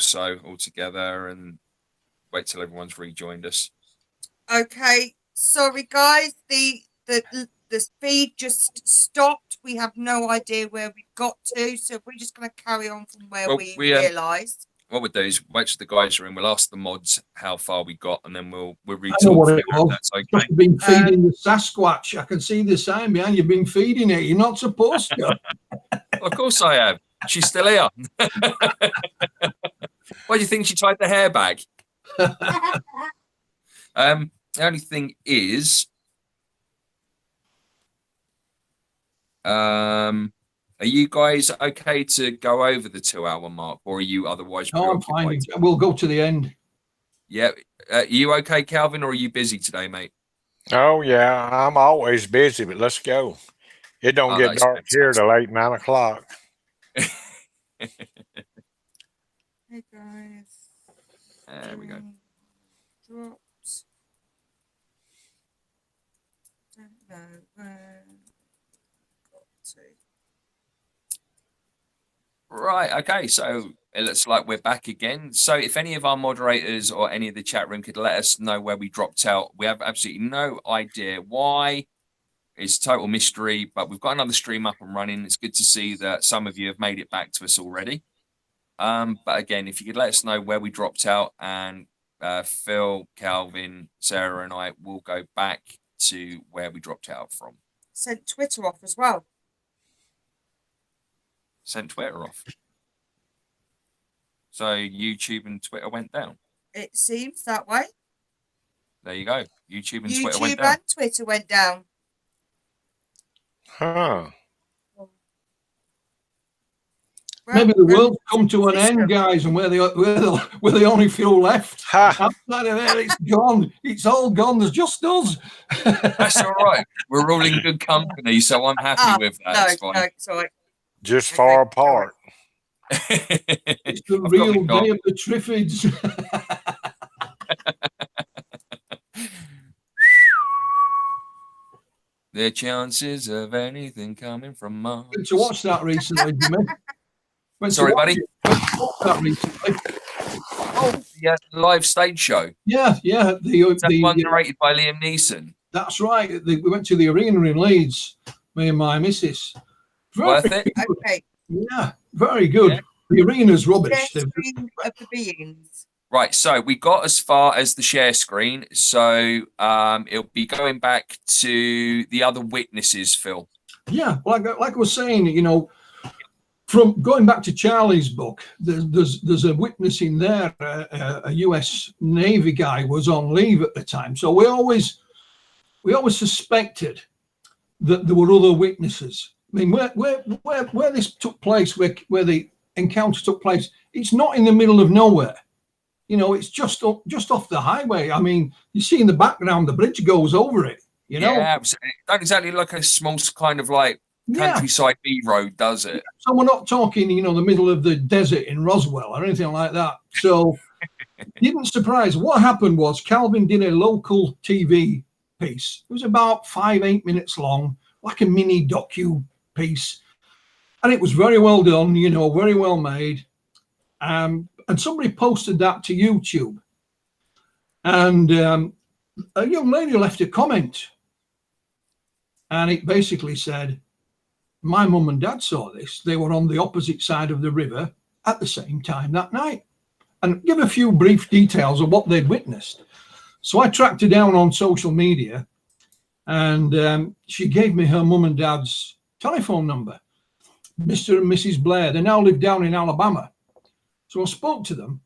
so all together and wait till everyone's rejoined us. Okay, sorry guys, the feed just stopped. We have no idea where we got to, so we're just going to carry on from where we realised. What we'll do is wait till the guys are in. We'll ask the mods how far we got, and then we'll retalk. I know what it was. That's okay. You've been feeding the Sasquatch. I can see the sign behind you. Been feeding it. You're not supposed to. Of course I have. She's still here. Why do you think she tied the hair back? The only thing is, are you guys okay to go over the 2-hour mark, or are you otherwise? No, I'm fine. We'll go to the end. Yeah. Are you okay, Calvin, or are you busy today, mate? Oh, yeah. I'm always busy, but let's go. It don't get dark here till 8, 9 o'clock. Hey, guys. There we go. Drops. Don't know where got to. Right, okay, so it looks like we're back again. So if any of our moderators or any of the chat room could let us know where we dropped out, we have absolutely no idea why. It's total mystery, but we've got another stream up and running. It's good to see that some of you have made it back to us already. But again, if you could let us know where we dropped out, and Phil, Calvin, Sarah, and I will go back to where we dropped out from. Sent Twitter off as well. Sent Twitter off. So YouTube and Twitter went down. It seems that way. There you go. YouTube and Twitter went down. YouTube and Twitter went down. Huh. Well, maybe the world's come to an end, guys, and we're the only few left. Outside of there, it's gone. It's all gone. There's just us. That's all right. We're all in good company, so I'm happy with that. No, sorry. Just far apart. It's the real day of the Triffids. The chances of anything coming from Mars. Went to watch that recently, Jimmy. Sorry, buddy. That recently. Oh, yeah, live stage show. Yeah. The one narrated by Liam Neeson. That's right. We went to the arena in Leeds, me and my missus. Worth it? Okay. Yeah, very good. Yeah. The arena's rubbish. Share screen of the beings. Right, so we got as far as the share screen. So it'll be going back to the other witnesses, Phil. Yeah, like I was saying, you know, from going back to Charlie's book, there's a witness in there. A U.S. Navy guy was on leave at the time, so we always suspected that there were other witnesses. I mean, where this took place, where the encounter took place, it's not in the middle of nowhere. You know, it's just off the highway. I mean, you see in the background, the bridge goes over it. You know, yeah, not exactly like a small kind of like countryside B road, does it? So we're not talking, you know, the middle of the desert in Roswell or anything like that. So didn't surprise. What happened was Calvin did a local TV piece. It was about 5-8 minutes long, like a mini docu piece, and it was very well done. You know, very well made. And somebody posted that to YouTube, and a young lady left a comment, and it basically said, my mum and dad saw this. They were on the opposite side of the river at the same time that night, and give a few brief details of what they'd witnessed. So I tracked her down on social media, and she gave me her mum and dad's telephone number, Mr. and Mrs. Blair. They now live down in Alabama. So I spoke to them,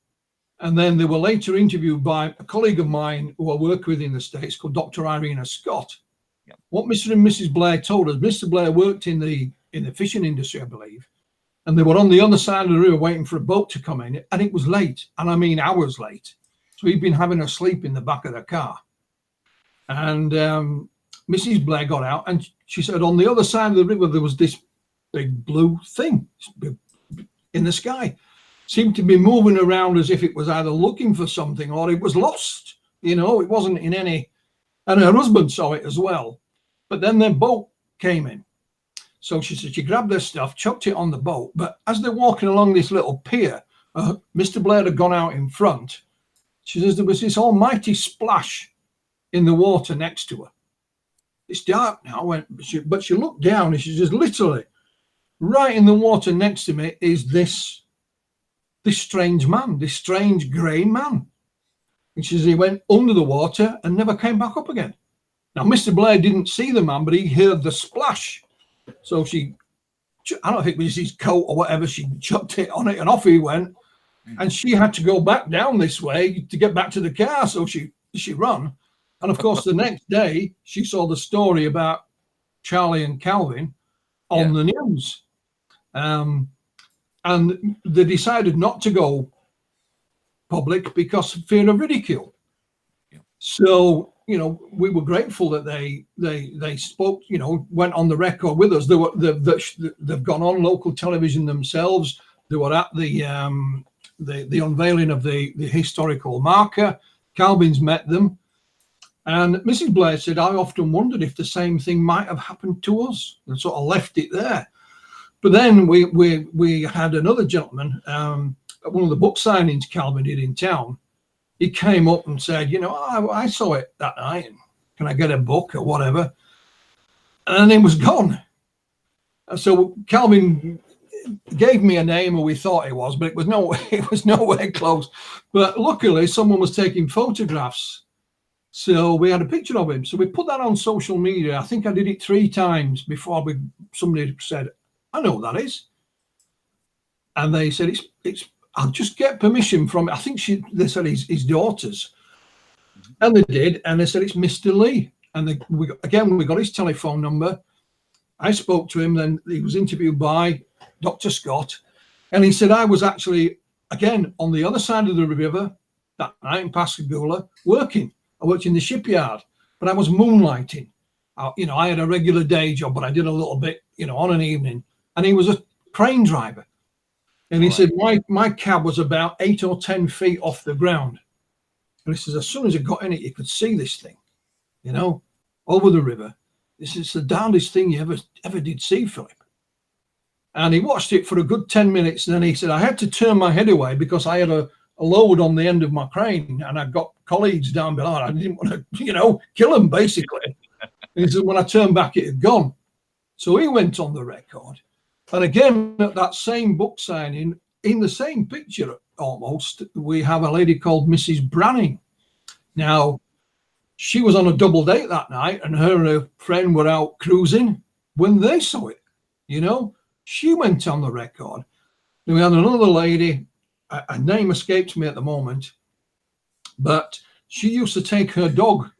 and then they were later interviewed by a colleague of mine who I work with in the States called Dr. Irina Scott. Yep. What Mr. and Mrs. Blair told us, Mr. Blair worked in the fishing industry, I believe, and they were on the other side of the river waiting for a boat to come in, and it was late, and I mean hours late. So he'd been having a sleep in the back of the car. And Mrs. Blair got out, and she said on the other side of the river there was this big blue thing in the sky. Seemed to be moving around as if it was either looking for something or it was lost. You know, it wasn't in any, and her husband saw it as well. But then their boat came in. So she said she grabbed their stuff, chucked it on the boat. But as they're walking along this little pier, Mr. Blair had gone out in front. She says there was this almighty splash in the water next to her. It's dark now, but she looked down and she says, literally, right in the water next to me is this strange man, this strange grey man. And she says he went under the water and never came back up again. Now, Mr. Blair didn't see the man, but he heard the splash. So I don't think it was his coat or whatever, she chucked it on it and off he went. And she had to go back down this way to get back to the car. So she ran. And of course, the next day, she saw the story about Charlie and Calvin on the news. And they decided not to go public because of fear of ridicule. Yeah. So, we were grateful that they spoke, went on the record with us. They've gone on local television themselves. They were at the unveiling of the historical marker. Calvin's met them. And Mrs. Blair said, I often wondered if the same thing might have happened to us, and sort of left it there. But then we had another gentleman, at one of the book signings Calvin did in town. He came up and said, I saw it that night. Can I get a book or whatever? And then it was gone. And so Calvin gave me a name, or we thought it was, but it was nowhere close. But luckily, someone was taking photographs. So we had a picture of him. So we put that on social media. I think I did it 3 times before somebody said, I know who that is. And they said, it's I'll just get permission from, I think they said his daughters. And they did. And they said, it's Mr. Lee. And we got his telephone number. I spoke to him. Then he was interviewed by Dr. Scott. And he said, I was actually, again, on the other side of the river that night in Pascagoula working. I worked in the shipyard, but I was moonlighting. I had a regular day job, but I did a little bit, on an evening. And he was a crane driver. And he said, my cab was about 8 or 10 feet off the ground. And he says, as soon as I got in it, you could see this thing, over the river. This is the darndest thing you ever did see, Philip. And he watched it for a good 10 minutes. And then he said, I had to turn my head away because I had a load on the end of my crane, and I got colleagues down below. I didn't want to, kill them, basically. And he said, when I turned back, it had gone. So he went on the record. And again, at that same book signing, in the same picture almost, we have a lady called Mrs. Branning. Now, she was on a double date that night, and her and her friend were out cruising when they saw it. She went on the record. Then we had another lady, her name escapes me at the moment, but she used to take her dog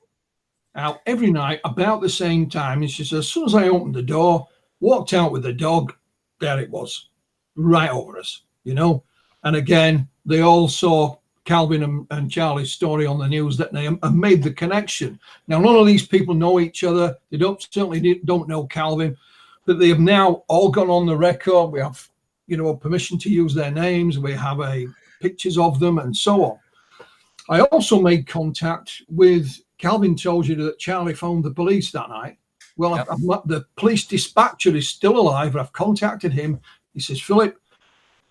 out every night about the same time. And she said, as soon as I opened the door, walked out with the dog, there it was, right over us, And again, they all saw Calvin and Charlie's story on the news that they made the connection. Now, none of these people know each other. They certainly don't know Calvin, but they have now all gone on the record. We have, permission to use their names. We have pictures of them and so on. I also made contact with, Calvin told you that Charlie phoned the police that night. Well, yep. The police dispatcher is still alive. I've contacted him. He says, Philip,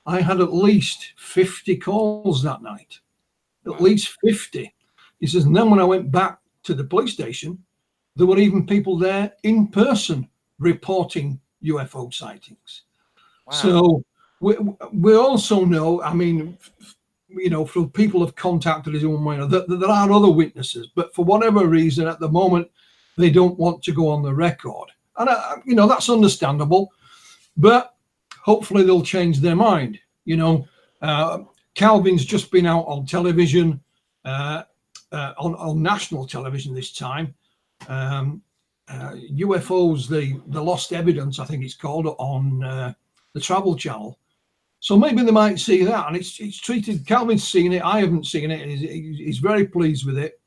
I had at least 50 calls that night. At least 50. He says, and then when I went back to the police station, there were even people there in person reporting UFO sightings. Wow. So we also know, for people have contacted us in one way or that there are other witnesses, but for whatever reason at the moment, they don't want to go on the record. And, that's understandable, but hopefully they'll change their mind. Calvin's just been out on television, on national television this time. UFOs, the Lost Evidence, I think it's called, on the Travel Channel. So maybe they might see that. And it's treated, Calvin's seen it, I haven't seen it. He's very pleased with it.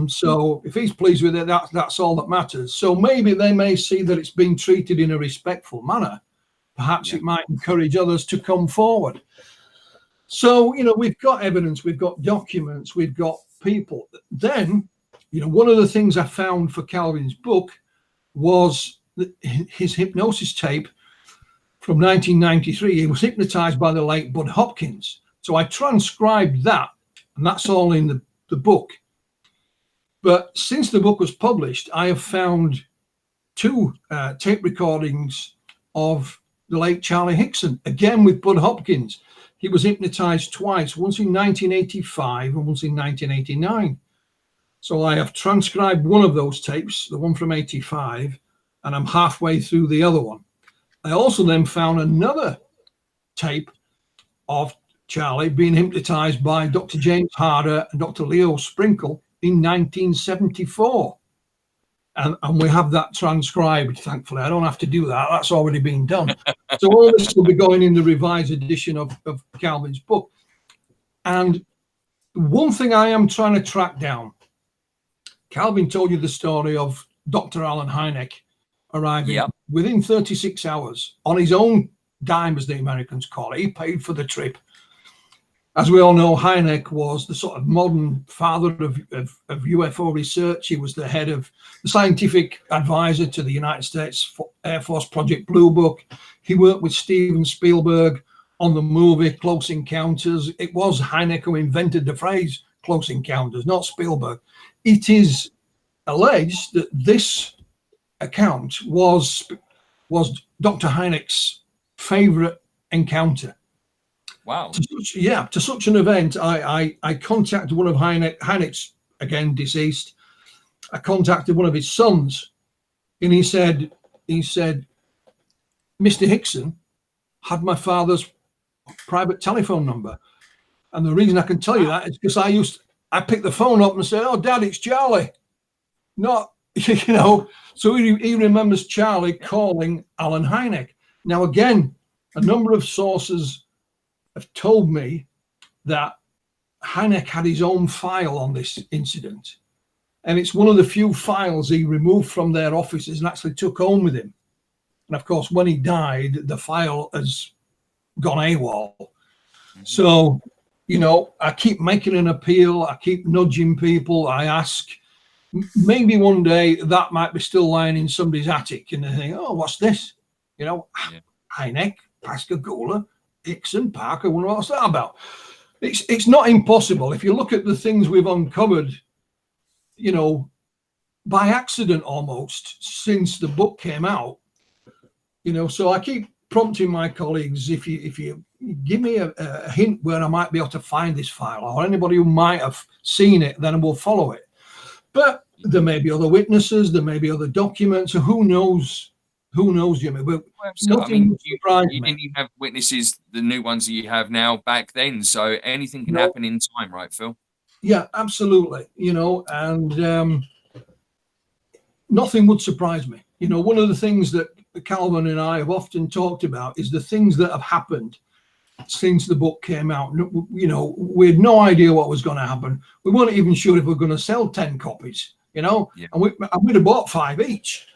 So if he's pleased with it, that's all that matters. So maybe they may see that it's being treated in a respectful manner. Perhaps it might encourage others to come forward. So, we've got evidence, we've got documents, we've got people. Then, one of the things I found for Calvin's book was his hypnosis tape. from 1993. He was hypnotized by the late Bud Hopkins. So I transcribed that, and that's all in the book. But since the book was published, I have found 2 tape recordings of the late Charlie Hickson, again with Bud Hopkins. He was hypnotized twice, once in 1985 and once in 1989. So I have transcribed one of those tapes, the one from 85, and I'm halfway through the other one. I also then found another tape of Charlie being hypnotized by Dr. James Harder and Dr. Leo Sprinkle in 1974. And we have that transcribed, thankfully. I don't have to do that. That's already been done. So all this will be going in the revised edition of Calvin's book. And one thing I am trying to track down, Calvin told you the story of Dr. Alan Hynek arriving within 36 hours on his own dime, as the Americans call it. He paid for the trip. As we all know, Hynek was the sort of modern father of UFO research. He was the head of the scientific advisor to the United States Air Force Project Blue Book. He worked with Steven Spielberg on the movie Close Encounters. It was Hynek who invented the phrase Close Encounters, not Spielberg. It is alleged that this account was Dr. Hynek's favorite encounter. Wow. To such an event, I contacted one of Hynek's, again deceased. I contacted one of his sons, and he said, Mr. Hickson had my father's private telephone number. And the reason I can tell you that is because I picked the phone up and said, "Oh, Dad, it's Charlie." Not, so he remembers Charlie calling Alan Hynek. Now, again, a number of sources have told me that Hynek had his own file on this incident. And it's one of the few files he removed from their offices and actually took home with him. And of course, when he died, the file has gone AWOL. Mm-hmm. So, I keep making an appeal. I keep nudging people. I ask, maybe one day that might be still lying in somebody's attic and they think, "Oh, what's this?" Hynek, Pascagoula, Hickson, Parker, what's that about? It's not impossible. If you look at the things we've uncovered, by accident almost since the book came out, so I keep prompting my colleagues, if you give me a hint where I might be able to find this file, or anybody who might have seen it, then we'll follow it. But there may be other witnesses, there may be other documents, who knows, Jimmy? But you didn't even have witnesses, the new ones that you have now, back then. So anything can happen in time, right, Phil? Yeah, absolutely. And nothing would surprise me. One of the things that Calvin and I have often talked about is the things that have happened since the book came out. We had no idea what was going to happen. We weren't even sure if we were going to sell 10 copies, and we'd have bought 5 each.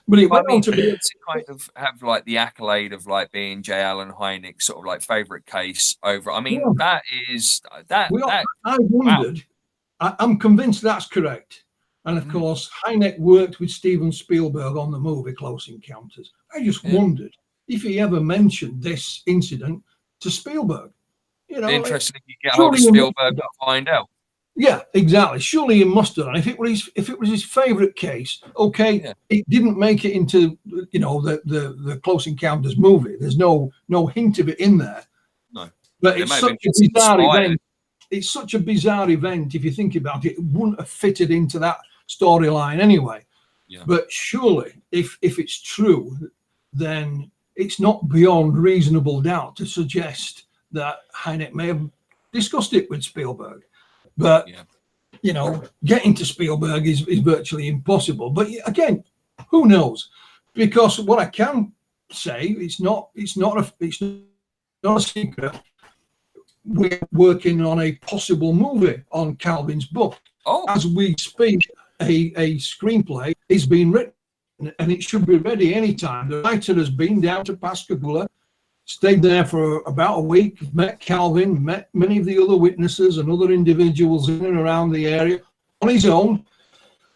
But it went on to be kind of have like the accolade of like being J. Allen Hynek sort of like favorite case over. I mean, that is that. I wondered. Wow. I'm convinced that's correct. And of course, Hynek worked with Steven Spielberg on the movie Close Encounters. I just wondered if he ever mentioned this incident to Spielberg. Interesting. You get hold of Spielberg to find out. Yeah, exactly. Surely he must have. And if it was his favorite case, it didn't make it into the Close Encounters movie. There's no hint of it in there. No, but it's such a bizarre event. It's such a bizarre event if you think about it. It wouldn't have fitted into that storyline anyway. Yeah. But surely, if it's true, then it's not beyond reasonable doubt to suggest that Hynek may have discussed it with Spielberg. But getting to Spielberg is virtually impossible. But again, who knows? Because what I can say, it's not a secret. We're working on a possible movie on Calvin's book. As we speak, a screenplay is being written, and it should be ready anytime. The writer has been down to Pascagoula, stayed there for about a week, met Calvin, met many of the other witnesses and other individuals in and around the area on his own.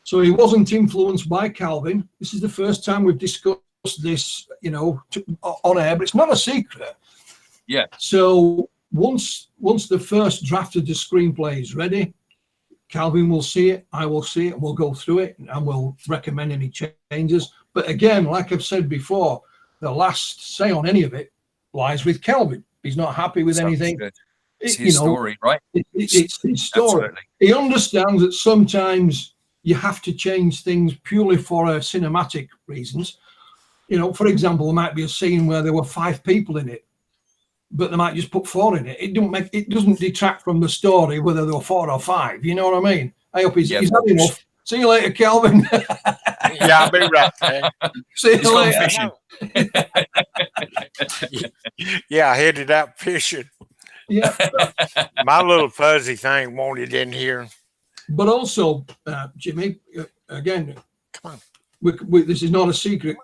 So he wasn't influenced by Calvin. This is the first time we've discussed this, on air, but it's not a secret. Yeah. So once the first draft of the screenplay is ready, Calvin will see it, I will see it, and we'll go through it, and we'll recommend any changes. But again, like I've said before, the last say on any of it lies with Calvin. He's not happy with anything. Good. It's his story, right? It's his story. Absolutely. He understands that sometimes you have to change things purely for cinematic reasons. For example, there might be a scene where there were 5 people in it, but they might just put 4 in it. It doesn't detract from the story whether there were 4 or 5. You know what I mean? I hope he's had enough. See you later, Calvin. Yeah, I'll be right there. See you later. Fishing. Yeah, I headed out fishing. Yeah. My little fuzzy thing wanted in here. But also, Jimmy, again, come on. This is not a secret.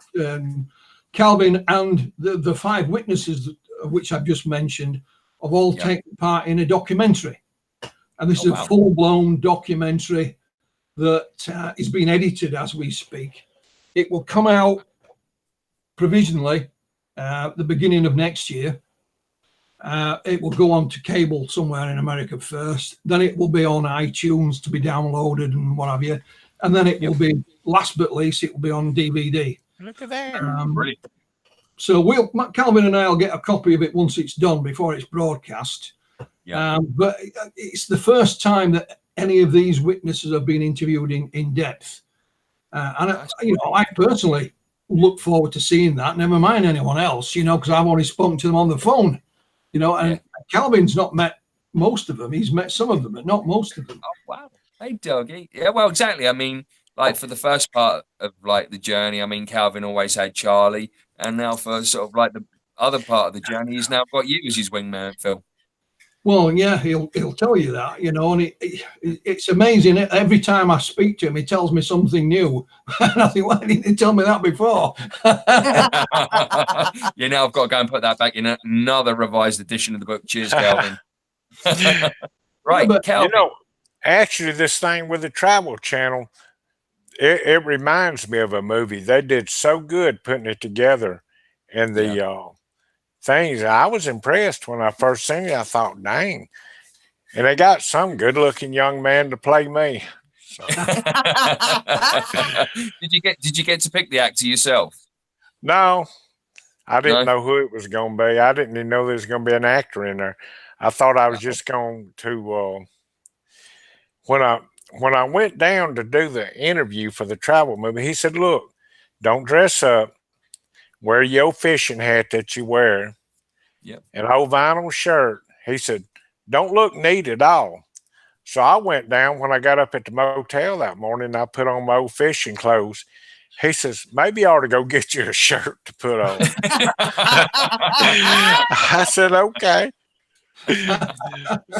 Calvin and the 5 witnesses, which I've just mentioned, have all taken part in a documentary. And this is a full-blown documentary that is being edited as we speak. It will come out provisionally at the beginning of next year. It will go on to cable somewhere in America first. Then it will be on iTunes to be downloaded and what have you. And then it will be, last but least, it will be on DVD. Look at that. Brilliant. So Calvin and I will get a copy of it once it's done before it's broadcast. Yeah. But it's the first time that any of these witnesses have been interviewed in depth. I personally look forward to seeing that. Never mind anyone else, because I've only spoken to them on the phone. And Calvin's not met most of them. He's met some of them, but not most of them. Oh, wow. Hey, Dougie. Yeah, well, exactly. I mean, like for the first part of like the journey, I mean, Calvin always had Charlie. And now for sort of like the other part of the journey, he's now got you as his wingman, Phil. Well, yeah, he'll tell you that, and it's amazing. Every time I speak to him, he tells me something new. And I think, why didn't he tell me that before? Now I've got to go and put that back in another revised edition of the book. Cheers, Calvin. Right, but, Calvin. Actually, this thing with the Travel Channel, it reminds me of a movie. They did so good putting it together, and the things. I was impressed when I first seen it. I thought, dang. And they got some good-looking young man to play me. So. Did you get to pick the actor yourself? No, I didn't know who it was going to be. I didn't even know there was going to be an actor in there. I thought I was just going to when I went down to do the interview for the travel movie. He said, "Look, don't dress up. Wear your fishing hat that you wear, an old vinyl shirt." He said, "Don't look neat at all." So I went down when I got up at the motel that morning. I put on my old fishing clothes. He says, "Maybe you ought to go get you a shirt to put on." I said, "Okay."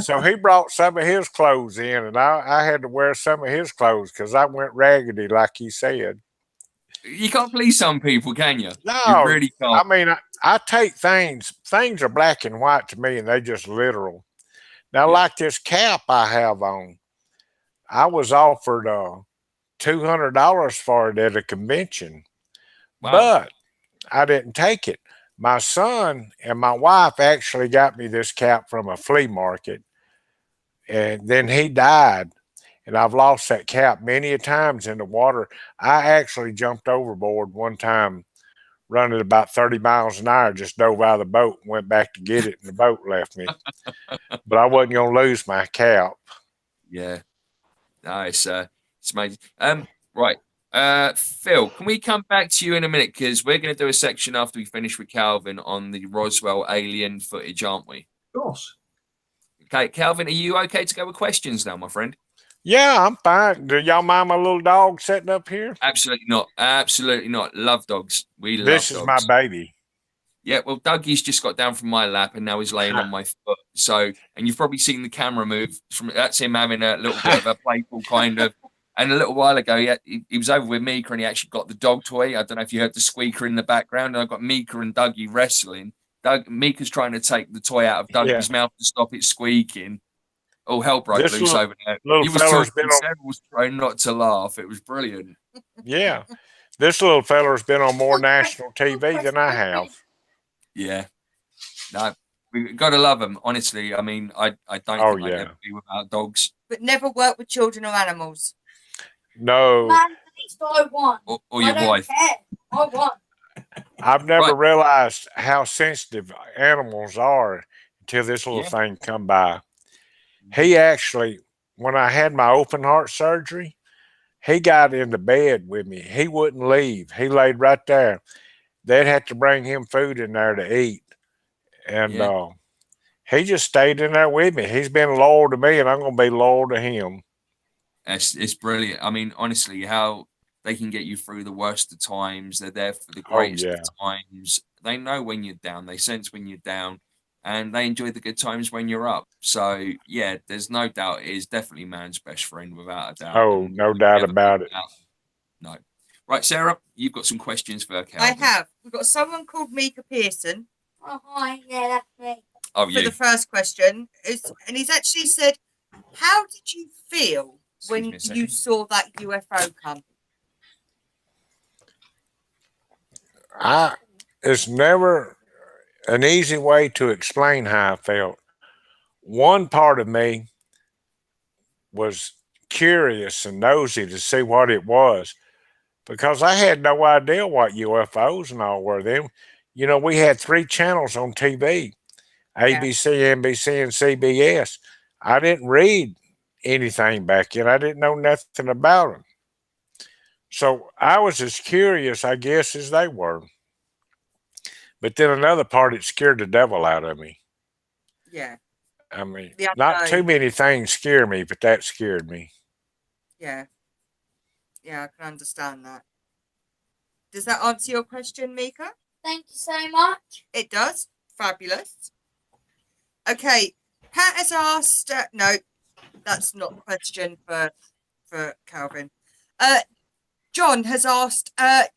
So he brought some of his clothes in, and I had to wear some of his clothes because I went raggedy, like he said. You can't please some people, can you? No, you really can't. I mean, I take things are black and white to me, and they just literal. Now, like this cap I have on, I was offered $200 for it at a convention, but I didn't take it. My son and my wife actually got me this cap from a flea market, and then he died. And I've lost that cap many a times in the water. I actually jumped overboard one time, running about 30 miles an hour, just dove out of the boat, and went back to get it, and the boat left me. But I wasn't going to lose my cap. Yeah. Nice. It's amazing. Right. Phil, can we come back to you in a minute? Because we're going to do a section after we finish with Calvin on the Roswell alien footage, aren't we? Of course. Okay, Calvin, are you okay to go with questions now, my friend? Yeah, I'm fine. Do y'all mind my little dog sitting up here? Absolutely not. Absolutely not. Love dogs. We love dogs. This is my baby. Yeah, well, Dougie's just got down from my lap and now he's laying on my foot. So, and you've probably seen the camera move. That's him having a little bit of a playful kind of. And a little while ago, he was over with Mika and he actually got the dog toy. I don't know if you heard the squeaker in the background. And I've got Mika and Dougie wrestling. Mika's trying to take the toy out of Dougie's mouth to stop it squeaking. Oh, hell broke loose over there. He was trying not to laugh. It was brilliant. Yeah. This little feller's been on more national TV than I have. Yeah. No, we got to love them. Honestly, I mean, I don't Oh, think I'd yeah. ever be without dogs. But never work with children or animals. No, Man, at least I won. Or your wife. Care. I won. I've never Right. realized how sensitive animals are until this little Yeah. thing come by. He actually, when I had my open heart surgery, he got into bed with me. He wouldn't leave. He laid right there. They'd have to bring him food in there to eat. And Yeah. he just stayed in there with me. He's been loyal to me, and I'm going to be loyal to him. It's brilliant. I mean, honestly, how they can get you through the worst of times. They're there for the Oh, greatest yeah. of times. They know when you're down. They sense when you're down. And they enjoy the good times when you're up. So, yeah, there's no doubt it is definitely man's best friend, without a doubt. Oh, And no would doubt never be about it. without- No. Right, Sarah, you've got some questions for Calvin. I have. We've got someone called Mika Pearson Oh, hi. Yeah, that's me. Oh, for you. the first question. And he's actually said, how did you feel when me a second. you saw that UFO come? It's never an easy way to explain how I felt. One part of me was curious and nosy to see what it was because I had no idea what UFOs and all were. Then, you know, we had 3 channels on TV, ABC, NBC, and CBS. I didn't read anything back then. I didn't know nothing about them. So I was as curious, I guess, as they were. But then another part, it scared the devil out of me. Yeah. I mean, The not too unknown. many things scare me, but that scared me. Yeah. Yeah, I can understand that. Does that answer your question, Mika? Thank you so much. It does. Fabulous. Okay. Pat has asked. No, that's not the question for Calvin. John has asked.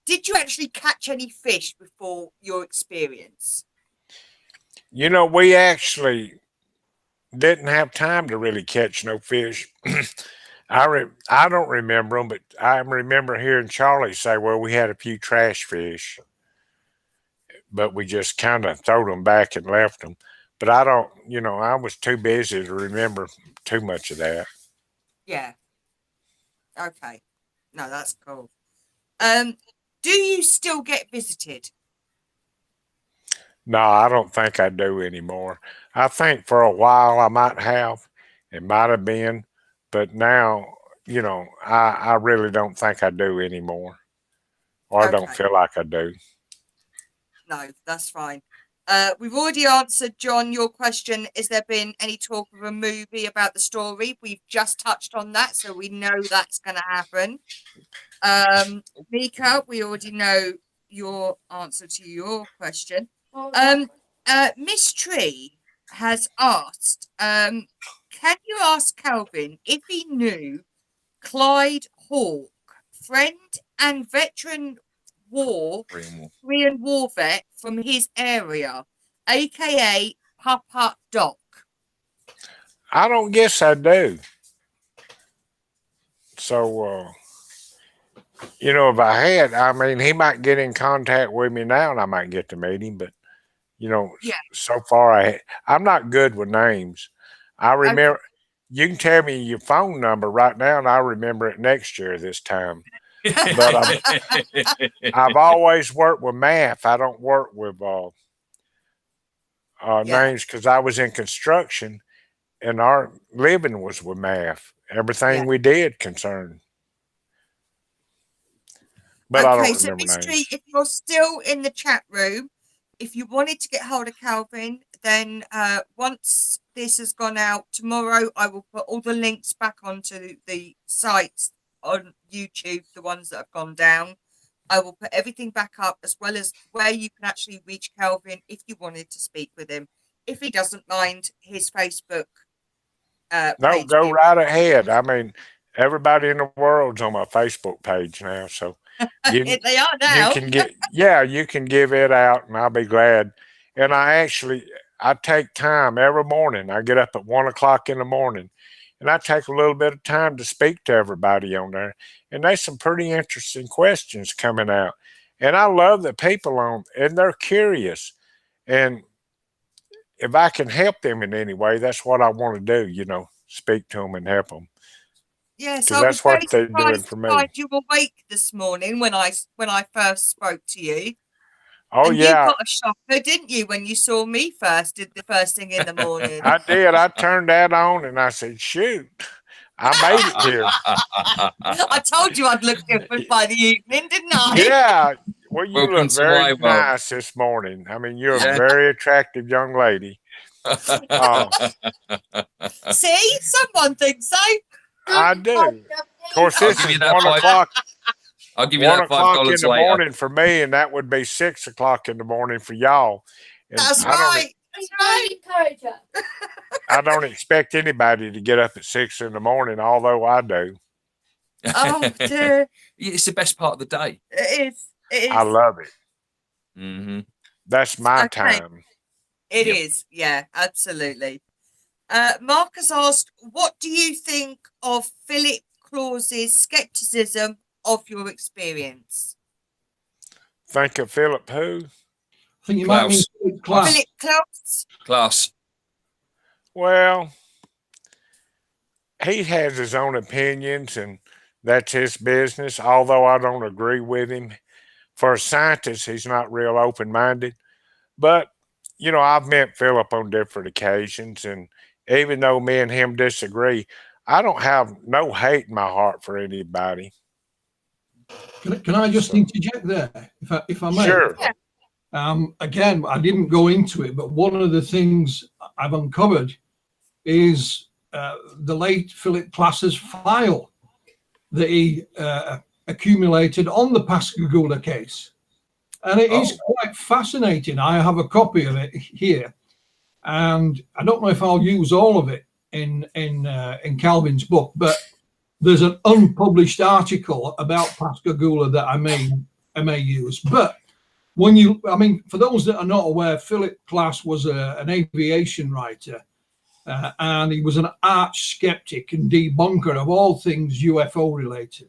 Did you actually catch any fish before your experience? You know, we actually didn't have time to really catch no fish. I don't remember them, but I remember hearing Charlie say, well, we had a few trash fish, but we just kind of threw them back and left them. But I don't, you know, I was too busy to remember too much of that. Yeah. Okay. No, that's cool. Do you still get visited? No, I don't think I do anymore. I think for a while I might have, it might have been, but now, you know, I really don't think I do anymore, or I don't Okay. feel like I do. No, that's fine. We've already answered, John, your question. Has there been any talk of a movie about the story? We've just touched on that, so we know that's going to happen. Mika, we already know your answer to your question. Miss Tree has asked, can you ask Calvin if he knew Clyde Hawke, friend and veteran Korean war vet from his area, aka Papa Doc? I don't guess I do. So, you know, if I had, I mean, he might get in contact with me now and I might get to meet him, but, you know, Yeah. so far I'm not good with names. I remember, you can tell me your phone number right now and I'll remember it next year this time. But I've always worked with math. I don't work with names because I was in construction and our living was with math. Everything we did concerned. But I don't so remember Miss Tree, names. if you're still in the chat room, if you wanted to get hold of Calvin, then once this has gone out tomorrow, I will put all the links back onto the sites on YouTube, the ones that have gone down. I will put everything back up, as well as where you can actually reach Calvin if you wanted to speak with him. If he doesn't mind his Facebook No, page. go right ahead. I mean, everybody in the world's on my Facebook page now, so you They are now. you can get you can give it out, and I'll be glad. And I take time every morning. I get up at 1 o'clock in the morning, and I take a little bit of time to speak to everybody on there. And there's some pretty interesting questions coming out. And I love the people on, and they're curious. And if I can help them in any way, that's what I want to do, speak to them and help them. Yes, Because I was that's what very they're doing surprised for to me. find you awake this morning when I first spoke to you. Oh, and yeah. you got a shocker, didn't you, when you saw me did the first thing in the morning? I did. I turned that on and I said, shoot, I made it here. I told you I'd look different by the evening, didn't I? Yeah. Well, you Welcome look to very my world. nice this morning. I mean, you're a very attractive young lady. See, someone thinks so. I do. Of course, this is 1 o'clock. I'll give you 1 that o'clock in $5 the later. morning for me, and that would be 6 o'clock in the morning for y'all. And That's right. That's right. Encourager. I don't expect anybody to get up at 6 in the morning, although I do. Oh dear. It's the best part of the day. It is. It is. I love it. Mm-hmm. That's my time. It is. Yeah, absolutely. Mark has asked, what do you think of Philip Claus's skepticism of your experience? Think of Philip who? I think you might mean Klaus. Philip Klaus. Klaus. Well, he has his own opinions, and that's his business, although I don't agree with him. For a scientist, he's not real open-minded. But, I've met Philip on different occasions, and even though me and him disagree, I don't have no hate in my heart for anybody. Can I just interject there, if I may? Sure. Yeah. Again, I didn't go into it, but one of the things I've uncovered is the late Philip Klaus's file that he accumulated on the Pascagoula case. And it is quite fascinating. I have a copy of it here. And I don't know if I'll use all of it in Calvin's book, but there's an unpublished article about Pascagoula that I may use. But for those that are not aware, Philip Klaus was an aviation writer, and he was an arch skeptic and debunker of all things UFO related.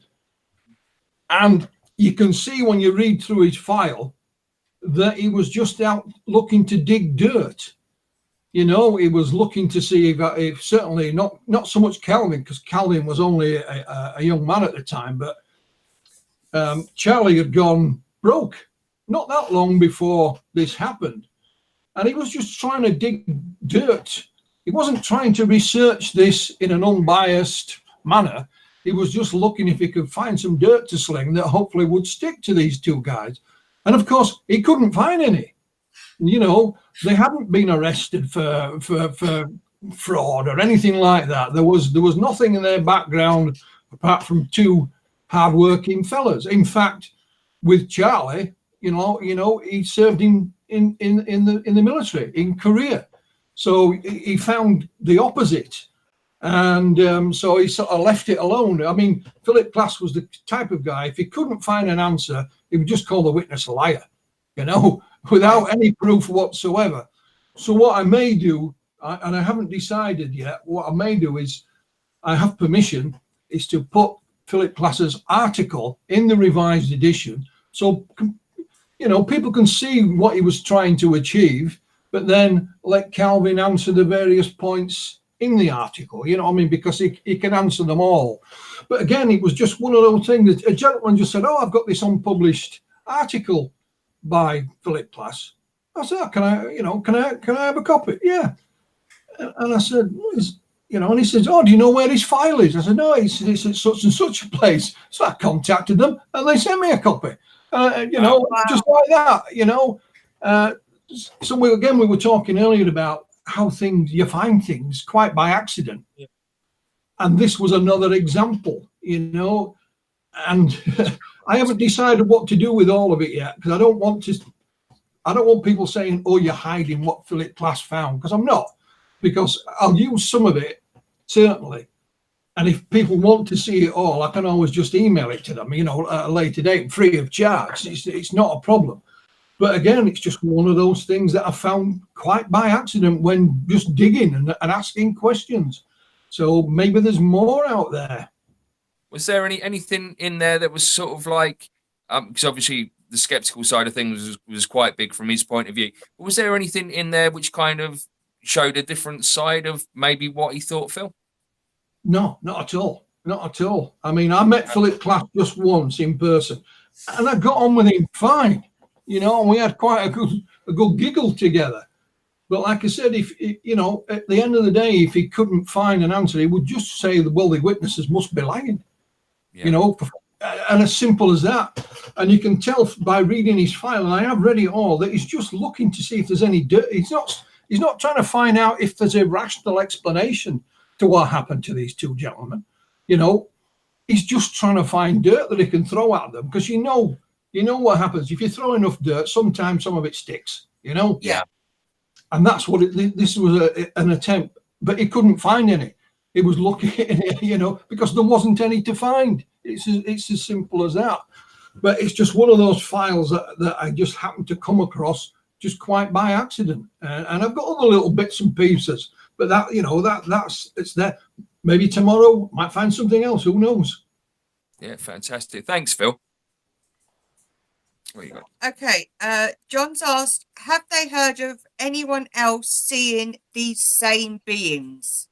And you can see when you read through his file that he was just out looking to dig dirt. He was looking to see if certainly not so much Calvin, because Calvin was only a young man at the time, but Charlie had gone broke not that long before this happened. And he was just trying to dig dirt. He wasn't trying to research this in an unbiased manner. He was just looking if he could find some dirt to sling that hopefully would stick to these two guys. And of course, he couldn't find any. They hadn't been arrested for fraud or anything like that. There was nothing in their background apart from two hardworking fellas. In fact, with Charlie, he served in the military in Korea, so he found the opposite, and so he sort of left it alone. I mean, Philip Klaus was the type of guy, if he couldn't find an answer, he would just call the witness a liar, without any proof whatsoever. So what I may do, and I haven't decided yet, what I may do is, I have permission, is to put Philip Klaus's article in the revised edition, so people can see what he was trying to achieve, but then let Calvin answer the various points in the article, because he can answer them all. But again, it was just one of those things that a gentleman just said, I've got this unpublished article by Philip Klaus. I said, can I have a copy? Yeah. And I said, and he says, do you know where his file is? I said, no, it's at such and such a place. So I contacted them and they sent me a copy. Wow. Just like that, So we were talking earlier about how you find things quite by accident. Yeah. And this was another example, and I haven't decided what to do with all of it yet, because I don't want people saying, you're hiding what Philip Klaus found, because I'm not, because I'll use some of it, certainly. And if people want to see it all, I can always just email it to them, at a later date, free of charge. It's not a problem. But again, it's just one of those things that I found quite by accident when just digging and asking questions. So maybe there's more out there. Was there anything in there that was sort of like, because obviously the skeptical side of things was quite big from his point of view. But was there anything in there which kind of showed a different side of maybe what he thought, Phil? No, not at all. Not at all. I mean, I met Philip Class just once in person, and I got on with him fine, you know, and we had quite a good giggle together. But like I said, if you know, at the end of the day, if he couldn't find an answer, he would just say, well, the witnesses must be lying. Yeah. You know, and as simple as that. And you can tell by reading his file, and I have read it all, that he's just looking to see if there's any dirt. He's not trying to find out if there's a rational explanation to what happened to these two gentlemen. You know, he's just trying to find dirt that he can throw at them, because you know what happens if you throw enough dirt. Sometimes some of it sticks. You know. Yeah. And that's what this was an attempt, but he couldn't find any. He was looking, you know, because there wasn't any to find. It's as simple as that. But it's just one of those files that I just happened to come across just quite by accident. And I've got other little bits and pieces, but that, you know, it's there. Maybe tomorrow might find something else. Who knows? Yeah, fantastic. Thanks, Phil. What you got? Okay, John's asked, have they heard of anyone else seeing these same beings?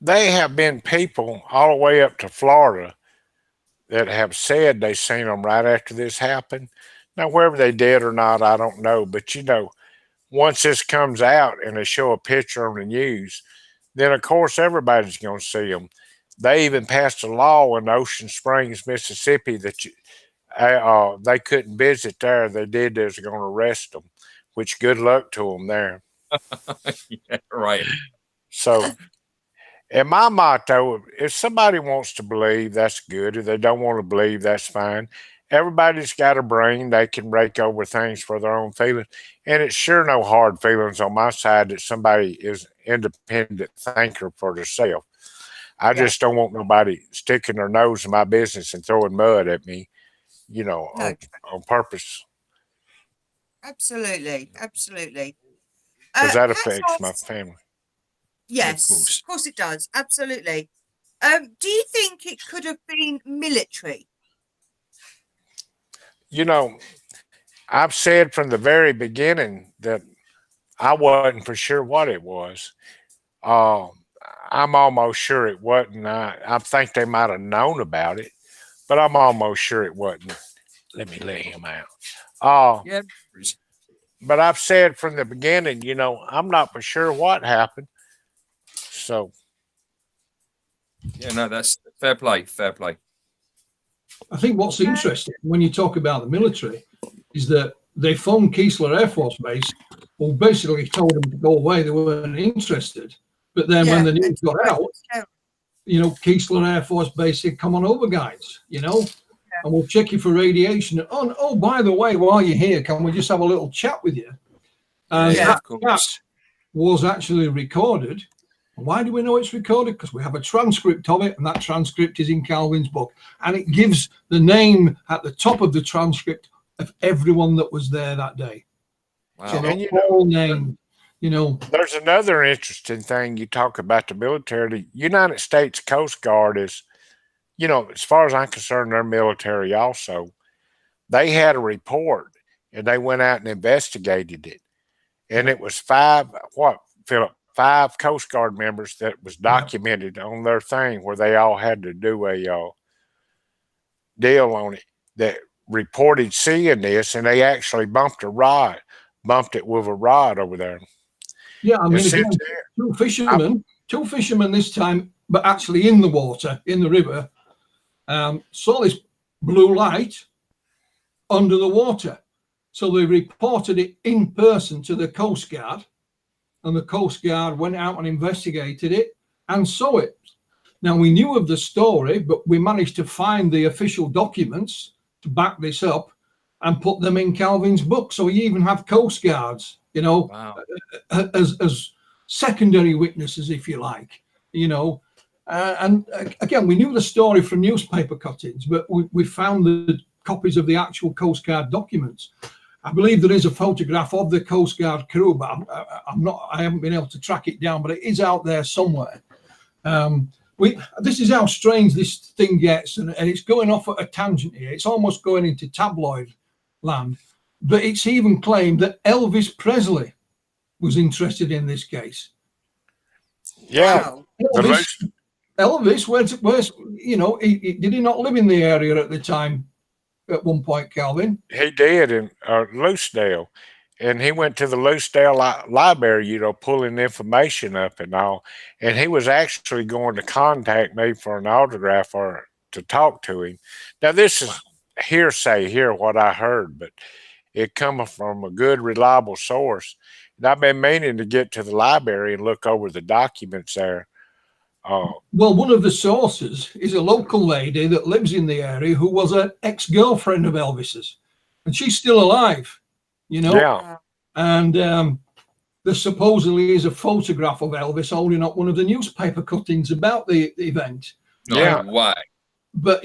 They have been people all the way up to Florida that have said they seen them right after this happened. Now, whether they did or not, I don't know. But, you know, once this comes out and they show a picture on the news, then, of course, everybody's going to see them. They even passed a law in Ocean Springs, Mississippi, that they couldn't visit there. They did. They was going to arrest them, which good luck to them there. Yeah, right. So, and my motto, if somebody wants to believe, that's good. If they don't want to believe, that's fine. Everybody's got a brain. They can rake over things for their own feelings. And it's sure no hard feelings on my side that somebody is independent thinker for themselves. I just don't want nobody sticking their nose in my business and throwing mud at me, you know, on purpose. Absolutely. Because that affects my family. Yes, of course it does. Absolutely. Do you think it could have been military? You know, I've said from the very beginning that I wasn't for sure what it was. I'm almost sure it wasn't. I think they might have known about it, but I'm almost sure it wasn't. Let me let him out. Yeah. But I've said from the beginning, you know, I'm not for sure what happened. So. Yeah, no, that's fair play. I think what's interesting when you talk about the military is that they phoned Keesler Air Force Base, who basically told them to go away. They weren't interested. But then when the news got out, you know, Keesler Air Force Base said, come on over, guys, you know, and we'll check you for radiation. Oh, by the way, while you're here, can we just have a little chat with you? And that chat was actually recorded. Why do we know it's recorded? Because we have a transcript of it, and that transcript is in Calvin's book. And it gives the name at the top of the transcript of everyone that was there that day. Wow. So the whole name, you know. There's another interesting thing you talk about the military. The United States Coast Guard is, you know, as far as I'm concerned, they're military also. They had a report, and they went out and investigated it. And it was five Coast Guard members that was documented on their thing where they all had to do a deal on it that reported seeing this, and they actually bumped it with a rod over there. Yeah, I mean, again, two fishermen this time, but actually in the water, in the river, saw this blue light under the water. So they reported it in person to the Coast Guard. And the Coast Guard went out and investigated it and saw it. Now, we knew of the story, but we managed to find the official documents to back this up and put them in Calvin's book. So we even have Coast Guards, you know, as secondary witnesses, if you like, you know. And again, we knew the story from newspaper cuttings, but we found the copies of the actual Coast Guard documents. I believe there is a photograph of the Coast Guard crew, but I haven't been able to track it down, but it is out there somewhere. This is how strange this thing gets, and it's going off at a tangent here. It's almost going into tabloid land, but it's even claimed that Elvis Presley was interested in this case. Yeah. Wow. Elvis, where's did he not live in the area at the time at one point, Calvin? He did in Loosedale. And he went to the Loosedale library, pulling information up and all. And he was actually going to contact me for an autograph or to talk to him. Now, this is hearsay here, what I heard, but it come from a good, reliable source. And I've been meaning to get to the library and look over the documents there. Well, one of the sources is a local lady that lives in the area who was an ex-girlfriend of Elvis's, and she's still alive, Yeah. And there supposedly is a photograph of Elvis holding up one of the newspaper cuttings about the event. No way. But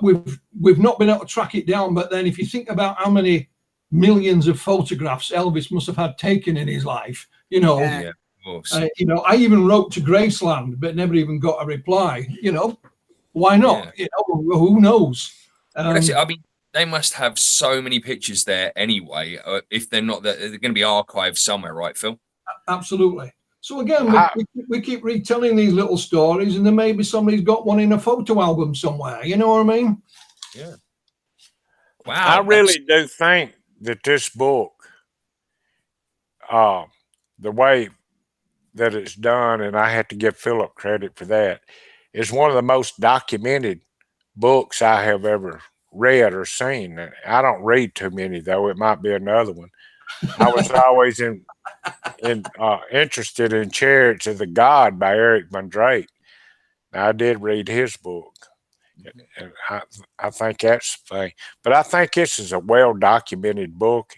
we've not been able to track it down. But then if you think about how many millions of photographs Elvis must have had taken in his life, Yeah, of course. I even wrote to Graceland, but never even got a reply. Why not? Yeah. Who knows? But that's it. I mean, they must have so many pictures there anyway. If they're not, they're going to be archived somewhere, right, Phil? Absolutely. So again, we keep retelling these little stories, and then maybe somebody's got one in a photo album somewhere. You know what I mean? Yeah. Wow. I really do think that this book, the way that it's done, and I have to give Philip credit for that, is one of the most documented books I have ever read or seen. I don't read too many, though. It might be another one. I was always interested in Chariots of the God by Erik Stitt. Now, I did read his book, and I think that's the thing. But I think this is a well-documented book.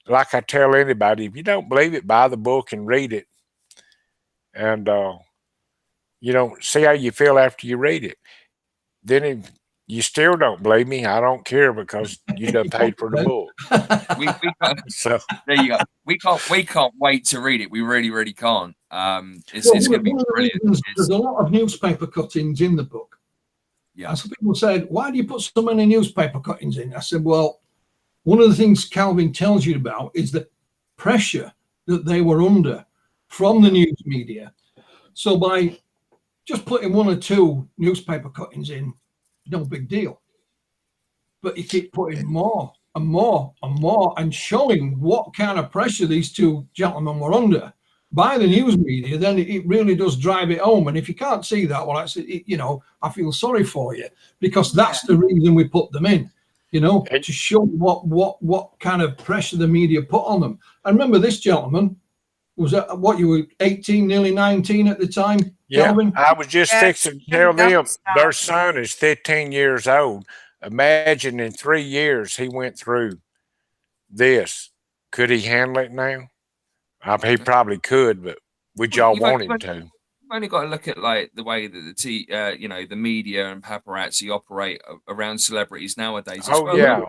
Like I tell anybody, if you don't believe it, buy the book and read it. And, see how you feel after you read it. Then if you still don't believe me, I don't care, because you done paid for the book. So there you go. We can't wait to read it. We really, really can't. It's going to be brilliant. There's a lot of newspaper cuttings in the book. Yeah. And so people said, "Why do you put so many newspaper cuttings in?" I said, "Well, one of the things Calvin tells you about is the pressure that they were under from the news media. So by just putting one or two newspaper cuttings in, no big deal. But you keep putting more and more and more and showing what kind of pressure these two gentlemen were under by the news media, then it really does drive it home. And if you can't see that, well, I feel sorry for you, because that's the reason we put them in, to show what kind of pressure the media put on them. And remember, this gentleman was what, you were 18, nearly 19 at the time? Yeah, Calvin? I was just fixing to tell them their son is 15 years old. Imagine in 3 years he went through this. Could he handle it now? He probably could, but would y'all want him to? You've only got to look at like the way that the media and paparazzi operate around celebrities nowadays. Oh, yeah.